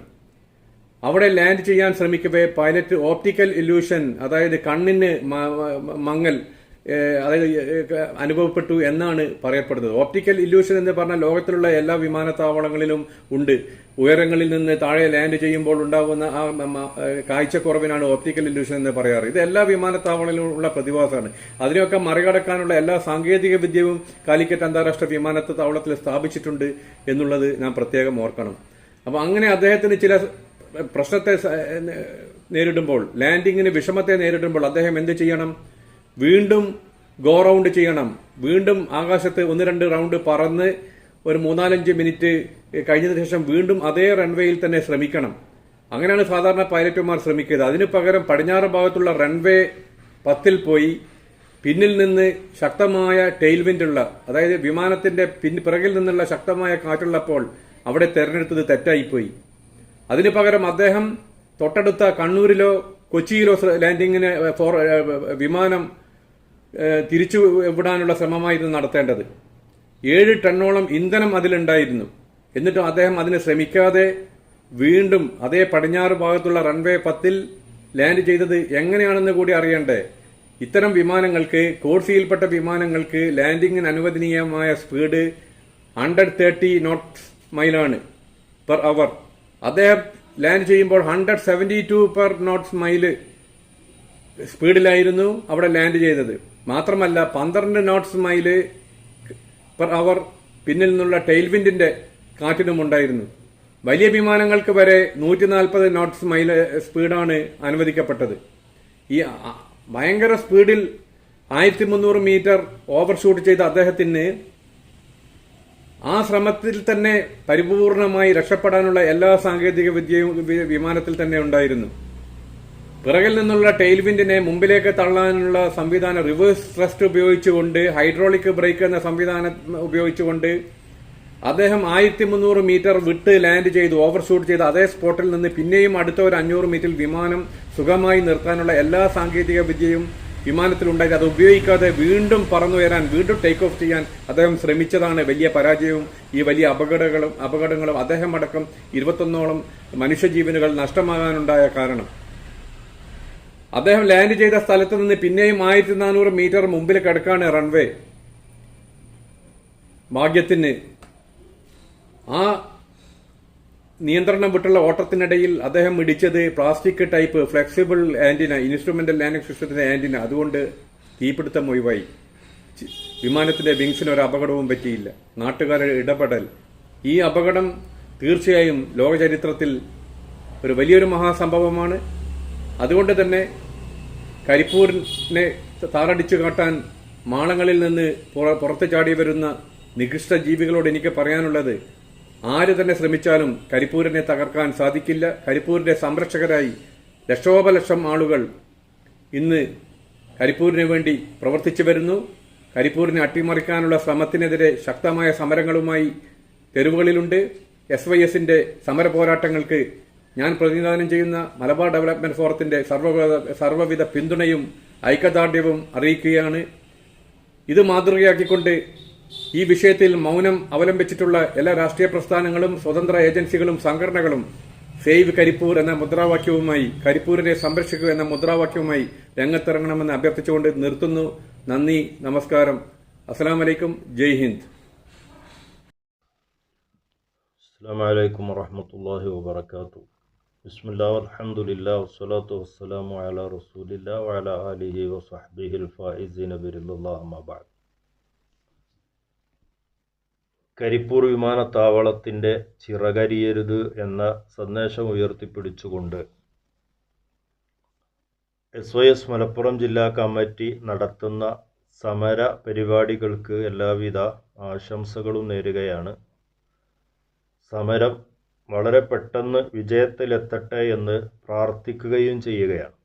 അവിടെ ലാൻഡ് ചെയ്യാൻ ശ്രമിക്കവേ പൈലറ്റ് ഓപ്റ്റിക്കൽ ഇല്യൂഷൻ, അതായത് കണ്ണിന് മങ്ങൽ അനുഭവപ്പെട്ടു എന്നാണ് പറയപ്പെടുന്നത്. ഓപ്റ്റിക്കൽ ഇല്യൂഷൻ എന്ന് പറഞ്ഞാൽ ലോകത്തിലുള്ള എല്ലാ വിമാനത്താവളങ്ങളിലും ഉണ്ട്. ഉയരങ്ങളിൽ നിന്ന് താഴെ ലാൻഡ് ചെയ്യുമ്പോൾ ഉണ്ടാകുന്ന ആ കാഴ്ചക്കുറവിനാണ് ഓപ്റ്റിക്കൽ ഇല്യൂഷൻ എന്ന് പറയാറ്. ഇത് എല്ലാ വിമാനത്താവളങ്ങളിലും ഉള്ള പ്രതിഭാസമാണ്. അതിനെയൊക്കെ മറികടക്കാനുള്ള എല്ലാ സാങ്കേതിക വിദ്യയും കാലിക്കറ്റ് അന്താരാഷ്ട്ര വിമാനത്താവളത്തിൽ സ്ഥാപിച്ചിട്ടുണ്ട് എന്നുള്ളത് ഞാൻ പ്രത്യേകം ഓർക്കണം. അപ്പൊ അങ്ങനെ അദ്ദേഹത്തിന് ചില പ്രശ്നത്തെ നേരിടുമ്പോൾ, ലാൻഡിങ്ങിന് വിഷമത്തെ നേരിടുമ്പോൾ അദ്ദേഹം എന്ത് ചെയ്യണം? വീണ്ടും ഗോ റൗണ്ട് ചെയ്യണം. വീണ്ടും ആകാശത്ത് 1-2 റൗണ്ട് പറന്ന് ഒരു 3-4 മിനിറ്റ് കഴിഞ്ഞതിന് ശേഷം വീണ്ടും അതേ റൺവേയിൽ തന്നെ ശ്രമിക്കണം. അങ്ങനെയാണ് സാധാരണ പൈലറ്റുമാർ ശ്രമിക്കുന്നത്. അതിനു പകരം പടിഞ്ഞാറ് ഭാഗത്തുള്ള റൺവേ 10-ൽ പോയി പിന്നിൽ നിന്ന് ശക്തമായ ടെയിൽ വിൻഡുള്ള, അതായത് വിമാനത്തിന്റെ പിറകിൽ നിന്നുള്ള ശക്തമായ കാറ്റുള്ളപ്പോൾ അവിടെ തെരഞ്ഞെടുത്തത് തെറ്റായിപ്പോയി. അതിനു പകരം അദ്ദേഹം തൊട്ടടുത്ത കണ്ണൂരിലോ കൊച്ചിയിലോ ലാൻഡിങ്ങിന് വിമാനം തിരിച്ചു വിടാനുള്ള ശ്രമമായിരുന്നു നടത്തേണ്ടത്. 7 ടണ്ണോളം ഇന്ധനം അതിലുണ്ടായിരുന്നു. എന്നിട്ടും അദ്ദേഹം അതിന് ശ്രമിക്കാതെ വീണ്ടും അതേ പടിഞ്ഞാറ് ഭാഗത്തുള്ള റൺവേ 10-ൽ ലാൻഡ് ചെയ്തത് എങ്ങനെയാണെന്ന് കൂടി അറിയണ്ടേ? ഇത്തരം വിമാനങ്ങൾക്ക്, കോഡ് സിയിൽപ്പെട്ട വിമാനങ്ങൾക്ക് ലാൻഡിങ്ങിന് അനുവദനീയമായ സ്പീഡ് 130 നോട്ട്സ് മൈലാണ് പെർ അവർ. അദ്ദേഹം ലാൻഡ് ചെയ്യുമ്പോൾ 172 പെർ നോട്ട്സ് മൈല് സ്പീഡിലായിരുന്നു അവിടെ ലാൻഡ് ചെയ്തത്. മാത്രമല്ല 12 നോട്ട്സ് മൈല് പെർ അവർ പിന്നിൽ നിന്നുള്ള ടെയിൽവിൻഡിന്റെ കാറ്റിനും ഉണ്ടായിരുന്നു. വലിയ വിമാനങ്ങൾക്ക് വരെ 140 നോട്ട്സ് സ്പീഡാണ് അനുവദിക്കപ്പെട്ടത്. ഈ ഭയങ്കര സ്പീഡിൽ 1300 മീറ്റർ ഓവർഷൂട്ട് ചെയ്ത അദ്ദേഹത്തിന് ആ ശ്രമത്തിൽ തന്നെ പരിപൂർണമായി രക്ഷപ്പെടാനുള്ള എല്ലാ സാങ്കേതിക വിദ്യയും വിമാനത്തിൽ തന്നെ ഉണ്ടായിരുന്നു. പിറകിൽ നിന്നുള്ള ടെയിൽവിൻഡിനെ മുമ്പിലേക്ക് തള്ളാനുള്ള സംവിധാനം റിവേഴ്സ് ത്രസ്റ്റ് ഉപയോഗിച്ചുകൊണ്ട്, ഹൈഡ്രോളിക് ബ്രേക്ക് എന്ന സംവിധാനം ഉപയോഗിച്ചുകൊണ്ട് അദ്ദേഹം 1300 മീറ്റർ വിട്ട് ലാൻഡ് ചെയ്തു, ഓവർഷൂട്ട് ചെയ്ത് അതേ സ്പോട്ടിൽ നിന്ന് പിന്നെയും അടുത്ത ഒരു 500 മീറ്റർ വിമാനം സുഖമായി നിർത്താനുള്ള എല്ലാ സാങ്കേതിക വിദ്യയും വിമാനത്തിലുണ്ടായത്. അത് ഉപയോഗിക്കാതെ വീണ്ടും പറന്നുയരാൻ, വീണ്ടും ടേക്ക് ഓഫ് ചെയ്യാൻ അദ്ദേഹം ശ്രമിച്ചതാണ് വലിയ പരാജയവും ഈ വലിയ അപകടങ്ങളും അദ്ദേഹം അടക്കം 21ഓളം മനുഷ്യജീവനുകൾ നഷ്ടമാകാനുണ്ടായ കാരണം. അദ്ദേഹം ലാൻഡ് ചെയ്ത സ്ഥലത്ത് നിന്ന് പിന്നെയും 1400 മീറ്റർ മുമ്പിൽ കിടക്കാണ് റൺവേ. ഭാഗ്യത്തിന് ആ നിയന്ത്രണം വിട്ടുള്ള ഓട്ടത്തിനിടയിൽ അദ്ദേഹം ഇടിച്ചത് plastic type flexible antenna, instrumental landing സിസ്റ്റത്തിന്റെ ആന്റിന. അതുകൊണ്ട് തീപിടുത്തം ഒഴിവായി. വിമാനത്തിന്റെ വിങ്സിന് ഒരു അപകടവും പറ്റിയില്ല. നാട്ടുകാരുടെ ഇടപെടൽ, ഈ അപകടം തീർച്ചയായും ലോകചരിത്രത്തിൽ ഒരു വലിയൊരു മഹാസംഭവമാണ്. അതുകൊണ്ട് തന്നെ കരിപ്പൂരിനെ താറടിച്ചു കാട്ടാൻ മാളങ്ങളിൽ നിന്ന് പുറത്തു ചാടി വരുന്ന നികൃഷ്ട ജീവികളോട് എനിക്ക് പറയാനുള്ളത്, ആര് തന്നെ ശ്രമിച്ചാലും കരിപ്പൂരിനെ തകർക്കാൻ സാധിക്കില്ല. കരിപ്പൂരിന്റെ സംരക്ഷകരായി ലക്ഷോപലക്ഷം ആളുകൾ ഇന്ന് കരിപ്പൂരിന് വേണ്ടി പ്രവർത്തിച്ചു വരുന്നു. കരിപ്പൂരിനെ അട്ടിമറിക്കാനുള്ള ശ്രമത്തിനെതിരെ ശക്തമായ സമരങ്ങളുമായി തെരുവുകളിലുണ്ട്. SYSന്റെ സമര പോരാട്ടങ്ങൾക്ക് ഞാൻ പ്രതിനിധാനം ചെയ്യുന്ന മലബാർ ഡെവലപ്മെന്റ് ഫോറത്തിന്റെ സർവ്വവിധ പിന്തുണയും ഐക്യദാർഢ്യവും അറിയിക്കുകയാണ്. ഇത് മാതൃകയാക്കിക്കൊണ്ട് ഈ വിഷയത്തിൽ മൗനം അവലംബിച്ചിട്ടുള്ള എല്ലാ രാഷ്ട്രീയ പ്രസ്ഥാനങ്ങളും, സ്വതന്ത്ര ഏജൻസികളും, സംഘടനകളും സേവ് കരിപ്പൂർ എന്ന മുദ്രാവാക്യവുമായി, കരിപ്പൂരിനെ സംരക്ഷിക്കുക എന്ന മുദ്രാവാക്യവുമായി രംഗത്തിറങ്ങണമെന്ന് അഭ്യർത്ഥിച്ചുകൊണ്ട് നിർത്തുന്നു. നന്ദി, നമസ്കാരം, അസ്സലാമു അലൈക്കും, ജയ് ഹിന്ദ്. അസ്സലാമു അലൈക്കും വറഹ്മത്തുള്ളാഹി വബറകാതുഹു. ബിസ്മില്ലാഹി വൽഹംദുലില്ലാഹി വസ്സലാത്തു വസ്സലാമു അലാ റസൂലില്ലാഹി വഅലാ ആലിഹി വസഹ്ബിഹിൽ ഫായിസീന ബിറില്ലാഹി അമ്മാ ബഅദ്. കരിപ്പൂർ വിമാനത്താവളത്തിൻ്റെ ചിറകരിയരുത് എന്ന സന്ദേശം ഉയർത്തിപ്പിടിച്ചുകൊണ്ട് SYS മലപ്പുറം ജില്ലാ കമ്മിറ്റി നടത്തുന്ന സമര പരിപാടികൾക്ക് എല്ലാവിധ ആശംസകളും നേരുകയാണ്. സമരം വളരെ പെട്ടെന്ന് വിജയത്തിലെത്തട്ടെ എന്ന് പ്രാർത്ഥിക്കുകയും ചെയ്യുകയാണ്.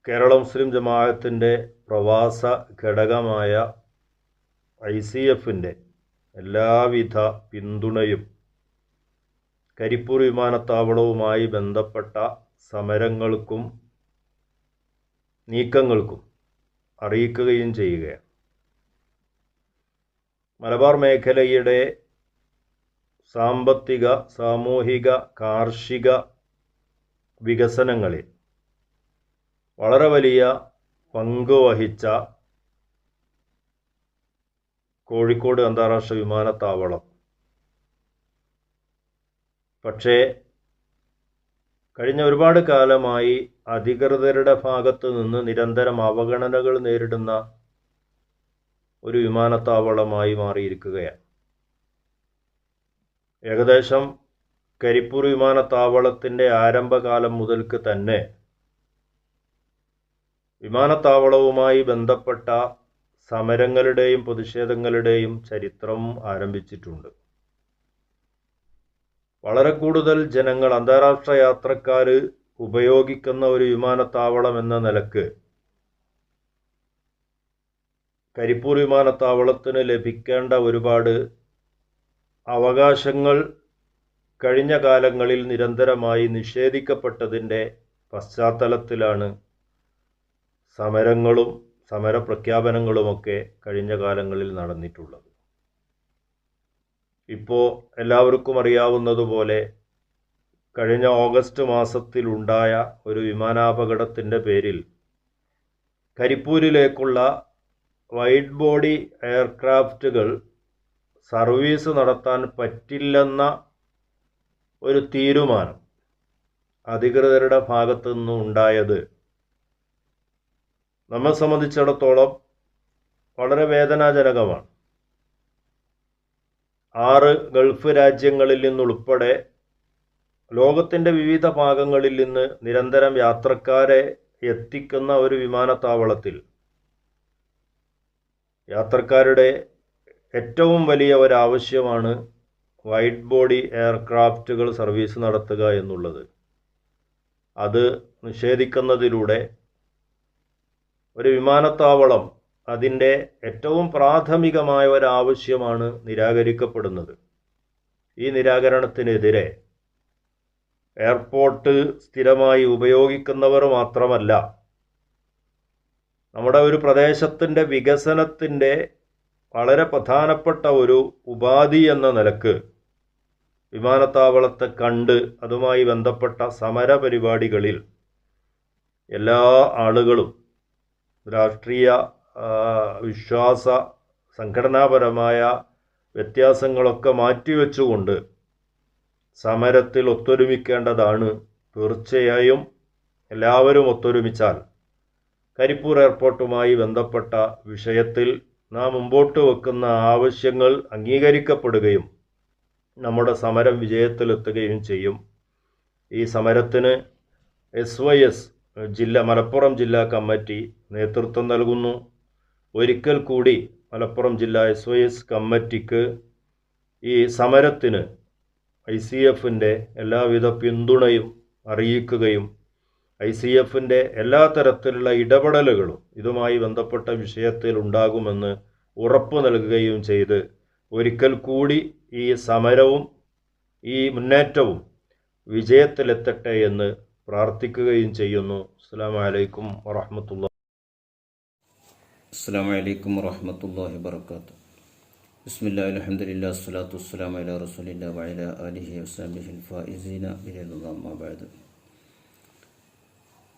കേരള മുസ്ലിം ജമാഅത്തിൻ്റെ പ്രവാസ ഘടകമായ ICFന്റെ എല്ലാവിധ പിന്തുണയും കരിപ്പൂർ വിമാനത്താവളവുമായി ബന്ധപ്പെട്ട സമരങ്ങൾക്കും നീക്കങ്ങൾക്കും അറിയിക്കുകയും ചെയ്യുകയാണ്. മലബാർ മേഖലയുടെ സാമ്പത്തിക, സാമൂഹിക, കാർഷിക വികസനങ്ങളിൽ വളരെ വലിയ പങ്ക് വഹിച്ച കോഴിക്കോട് അന്താരാഷ്ട്ര വിമാനത്താവളം പക്ഷേ കഴിഞ്ഞ ഒരുപാട് കാലമായി അധികൃതരുടെ ഭാഗത്തു നിന്ന് നിരന്തരം അവഗണനകൾ നേരിടുന്ന ഒരു വിമാനത്താവളമായി മാറിയിരിക്കുകയാണ്. ഏകദേശം കരിപ്പൂർ വിമാനത്താവളത്തിൻ്റെ ആരംഭകാലം മുതൽക്ക് തന്നെ വിമാനത്താവളവുമായി ബന്ധപ്പെട്ട സമരങ്ങളുടെയും പ്രതിഷേധങ്ങളുടെയും ചരിത്രം ആരംഭിച്ചിട്ടുണ്ട്. വളരെ കൂടുതൽ ജനങ്ങൾ, അന്താരാഷ്ട്ര യാത്രക്കാർ ഉപയോഗിക്കുന്ന ഒരു വിമാനത്താവളം എന്ന നിലക്ക് കരിപ്പൂർ വിമാനത്താവളത്തിന് ലഭിക്കേണ്ട ഒരുപാട് അവകാശങ്ങൾ കഴിഞ്ഞ കാലങ്ങളിൽ നിരന്തരമായി നിഷേധിക്കപ്പെട്ടതിൻ്റെ പശ്ചാത്തലത്തിലാണ് സമരങ്ങളും സമരപ്രഖ്യാപനങ്ങളുമൊക്കെ കഴിഞ്ഞ കാലങ്ങളിൽ നടന്നിട്ടുള്ളത്. ഇപ്പോൾ എല്ലാവർക്കും അറിയാവുന്നതുപോലെ കഴിഞ്ഞ ഓഗസ്റ്റ് മാസത്തിലുണ്ടായ ഒരു വിമാനാപകടത്തിൻ്റെ പേരിൽ കരിപ്പൂരിലേക്കുള്ള വൈഡ് ബോഡി എയർക്രാഫ്റ്റുകൾ സർവീസ് നടത്താൻ പറ്റില്ലെന്ന ഒരു തീരുമാനം അധികൃതരുടെ ഭാഗത്തു നിന്നും ഉണ്ടായത് നമ്മെ സംബന്ധിച്ചിടത്തോളം വളരെ വേദനാജനകമാണ്. 6 ഗൾഫ് രാജ്യങ്ങളിൽ നിന്നുൾപ്പെടെ ലോകത്തിൻ്റെ വിവിധ ഭാഗങ്ങളിൽ നിന്ന് നിരന്തരം യാത്രക്കാരെ എത്തിക്കുന്ന ഒരു വിമാനത്താവളത്തിൽ യാത്രക്കാരുടെ ഏറ്റവും വലിയ ഒരാവശ്യമാണ് വൈഡ് ബോഡി എയർക്രാഫ്റ്റുകൾ സർവീസ് നടത്തുക എന്നുള്ളത്. അത് നിഷേധിക്കുന്നതിലൂടെ ഒരു വിമാനത്താവളം അതിൻ്റെ ഏറ്റവും പ്രാഥമികമായ ഒരാവശ്യമാണ് നിരാകരിക്കപ്പെടുന്നത്. ഈ നിരാകരണത്തിനെതിരെ എയർപോർട്ട് സ്ഥിരമായി ഉപയോഗിക്കുന്നവർ മാത്രമല്ല, നമ്മുടെ ഒരു പ്രദേശത്തിൻ്റെ വികസനത്തിൻ്റെ വളരെ പ്രധാനപ്പെട്ട ഒരു ഉപാധി എന്ന നിലക്ക് വിമാനത്താവളത്തെ കണ്ട് അതുമായി ബന്ധപ്പെട്ട സമര പരിപാടികളിൽ എല്ലാ ആളുകളും രാഷ്ട്രീയ വിശ്വാസ സംഘടനാപരമായ വ്യത്യാസങ്ങളൊക്കെ മാറ്റിവെച്ചുകൊണ്ട് സമരത്തിൽ ഒത്തൊരുമിക്കേണ്ടതാണ്. തീർച്ചയായും എല്ലാവരും ഒത്തൊരുമിച്ചാൽ കരിപ്പൂർ എയർപോർട്ടുമായി ബന്ധപ്പെട്ട വിഷയത്തിൽ നാം മുമ്പോട്ട് വെക്കുന്ന ആവശ്യങ്ങൾ അംഗീകരിക്കപ്പെടുകയും നമ്മുടെ സമരം വിജയത്തിലെത്തുകയും ചെയ്യും. ഈ സമരത്തിന് SYS മലപ്പുറം ജില്ലാ കമ്മിറ്റി നേതൃത്വം നൽകുന്നു. ഒരിക്കൽ കൂടി മലപ്പുറം ജില്ലാ SYS കമ്മിറ്റിക്ക് ഈ സമരത്തിന് ICFൻ്റെ എല്ലാവിധ പിന്തുണയും അറിയിക്കുകയും ICFൻ്റെ എല്ലാ തരത്തിലുള്ള ഇടപെടലുകളും ഇതുമായി ബന്ധപ്പെട്ട വിഷയത്തിൽ ഉണ്ടാകുമെന്ന് ഉറപ്പ് നൽകുകയും ചെയ്ത് ഒരിക്കൽ കൂടി ഈ സമരവും ഈ മുന്നേറ്റവും വിജയത്തിലെത്തട്ടെ എന്ന് പ്രാർത്ഥിക്കുകയും ചെയ്യുന്നു. അസ്സലാമു അലൈക്കും വറഹ്മത്തുള്ളാഹി. അസ്സലാമു അലൈക്കും വറഹ്മത്തുള്ളാഹി വബറകാതുഹു. ബിസ്മില്ലാഹി അൽഹംദുലില്ലാഹി വസ്സലാത്തു വസ്സലാമു അലാ റസൂലില്ലാഹി വഅലാ ആലിഹി വസഹ്ബിഹിൽ ഫായിസീന ബിറളില്ലാഹി അമ്മാ ബഅദ്.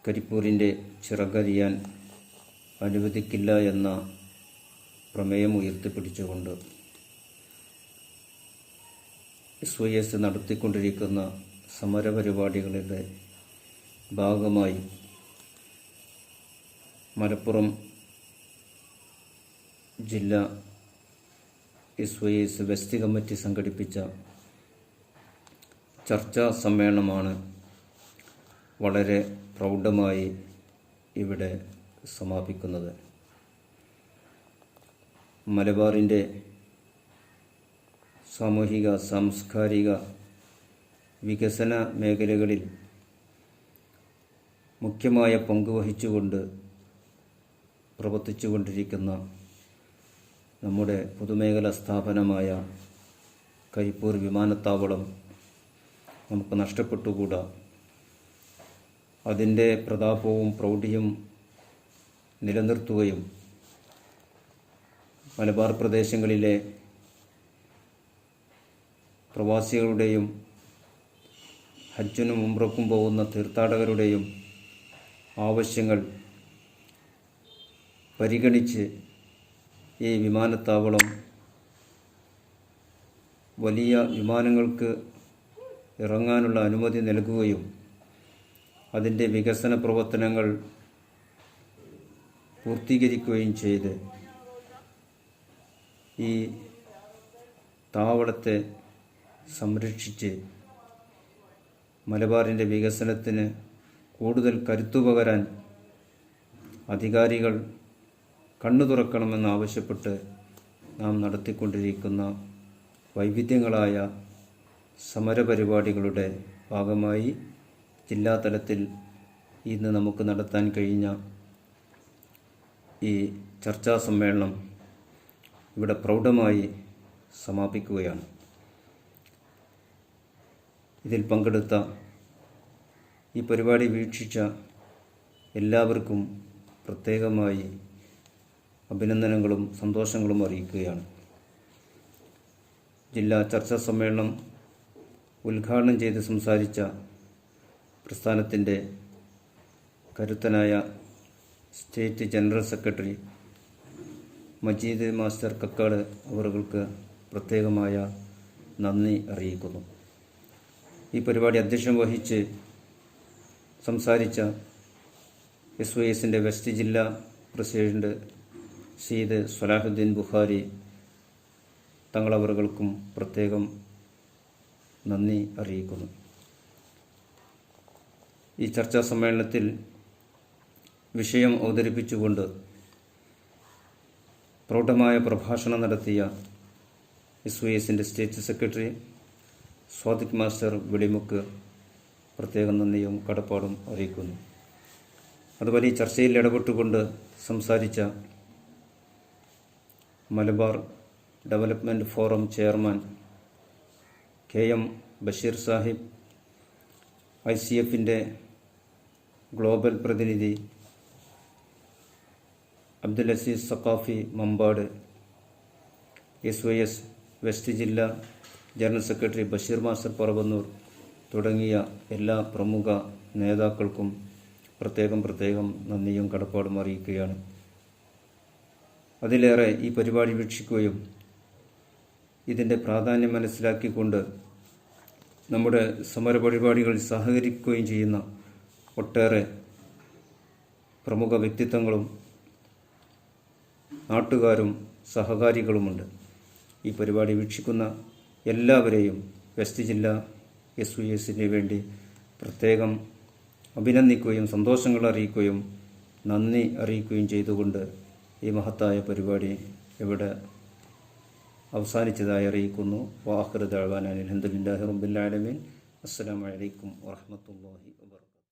കരിപ്പൂരിൻ്റെ ചിറകരിയാൻ അനുവദിക്കില്ല എന്ന പ്രമേയം ഉയർത്തിപ്പിടിച്ചുകൊണ്ട് SYS നടത്തിക്കൊണ്ടിരിക്കുന്ന സമരപരിപാടികളുടെ ഭാഗമായി മലപ്പുറം ജില്ലാ SYS വെസ്റ്റ് കമ്മിറ്റി സംഘടിപ്പിച്ച ചർച്ചാ സമ്മേളനമാണ് വളരെ പ്രൗഢമായി ഇവിടെ സമാപിക്കുന്നത്. മലബാറിൻ്റെ സാമൂഹിക സാംസ്കാരിക വികസന മേഖലകളിൽ മുഖ്യമായ പങ്കുവഹിച്ചുകൊണ്ട് പ്രവർത്തിച്ചുകൊണ്ടിരിക്കുന്ന നമ്മുടെ പൊതുമേഖലാ സ്ഥാപനമായ കരിപ്പൂർ വിമാനത്താവളം നമുക്ക് നഷ്ടപ്പെട്ടുകൂടാ. അതിൻ്റെ പ്രതാപവും പ്രൗഢിയും നിലനിർത്തുകയും മലബാർ പ്രദേശങ്ങളിലെ പ്രവാസികളുടെയും ഹജ്ജിനും ഉംറയ്ക്കും പോകുന്ന തീർത്ഥാടകരുടെയും ആവശ്യങ്ങൾ പരിഗണിച്ച് ഈ വിമാനത്താവളം വലിയ വിമാനങ്ങൾക്ക് ഇറങ്ങാനുള്ള അനുമതി നൽകുകയും അതിൻ്റെ വികസന പ്രവർത്തനങ്ങൾ പൂർത്തീകരിക്കുകയും ചെയ്ത് ഈ താവളത്തെ സംരക്ഷിച്ച് മലബാറിൻ്റെ വികസനത്തിന് കൂടുതൽ കരുത്തുപകരാൻ അധികാരികൾ കണ്ണു തുറക്കണമെന്നാവശ്യപ്പെട്ട് നാം നടത്തിക്കൊണ്ടിരിക്കുന്ന വൈവിധ്യങ്ങളായ സമരപരിപാടികളുടെ ഭാഗമായി ജില്ലാതലത്തിൽ ഇന്ന് നമുക്ക് നടത്താൻ കഴിഞ്ഞ ഈ ചർച്ചാ സമ്മേളനം ഇവിടെ പ്രൗഢമായി സമാപിക്കുകയാണ്. ഇതിൽ പങ്കെടുത്ത ഈ പരിപാടി വീക്ഷിച്ച എല്ലാവർക്കും പ്രത്യേകമായി അഭിനന്ദനങ്ങളും സന്തോഷങ്ങളും അറിയിക്കുകയാണ്. ജില്ലാ ചർച്ചാ സമ്മേളനം ഉദ്ഘാടനം ചെയ്ത് സംസാരിച്ച പ്രസ്ഥാനത്തിൻ്റെ കരുത്തനായ state general secretary Majeed master Kakkad അവർക്ക് പ്രത്യേകമായ നന്ദി അറിയിക്കുന്നു. ഈ പരിപാടി അധ്യക്ഷം വഹിച്ച് സംസാരിച്ച SYSൻ്റെ വെസ്റ്റ് ജില്ലാ പ്രസിഡന്റ് സയ്യിദ് സ്വലാഹുദ്ദീൻ ബുഖാരി തങ്ങളവർകൾക്കും പ്രത്യേകം നന്ദി അറിയിക്കുന്നു. ഈ ചർച്ചാ സമ്മേളനത്തിൽ വിഷയം അവതരിപ്പിച്ചുകൊണ്ട് പ്രൗഢമായ പ്രഭാഷണം നടത്തിയ SYSൻ്റെ state secretary Swadiq master Velimukku പ്രത്യേകം നന്ദിയും കടപ്പാടും അറിയിക്കുന്നു. അതുപോലെ ഈ ചർച്ചയിൽ ഇടപെട്ടുകൊണ്ട് സംസാരിച്ച Malabar development forum chairman KM Basheer Sahib, ICFൻ്റെ ഗ്ലോബൽ പ്രതിനിധി അബ്ദുൽ അസീസ് സഖാഫി മമ്പാട്, SYS വെസ്റ്റ് ജില്ലാ general secretary Basheer master Paravannur തുടങ്ങിയ എല്ലാ പ്രമുഖ നേതാക്കൾക്കും പ്രത്യേകം നന്ദിയും കടപ്പാടും അറിയിക്കുകയാണ്. അതിലേറെ ഈ പരിപാടി വീക്ഷിക്കുകയും ഇതിൻ്റെ പ്രാധാന്യം മനസ്സിലാക്കിക്കൊണ്ട് നമ്മുടെ സമര പരിപാടികളിൽ സഹകരിക്കുകയും ചെയ്യുന്ന ഒട്ടേറെ പ്രമുഖ വ്യക്തിത്വങ്ങളും നാട്ടുകാരും സഹകാരികളുമുണ്ട്. ഈ പരിപാടി വീക്ഷിക്കുന്ന എല്ലാവരെയും വെസ്റ്റ് ജില്ല SYSന് വേണ്ടി പ്രത്യേകം അഭിനന്ദിക്കുകയും സന്തോഷങ്ങൾ അറിയിക്കുകയും നന്ദി അറിയിക്കുകയും ചെയ്തുകൊണ്ട് ഈ മഹത്തായ പരിപാടി ഇവിടെ അവസാനിച്ചതായി അറിയിക്കുന്നു. വാഹിറു ദഅ്വാനാ അൽഹംദുലില്ലാഹി റബ്ബിൽ ആലമീൻ. അസ്സലാമു അലൈക്കും വറഹ്മത്തുള്ളാഹി വബറകാതുഹു.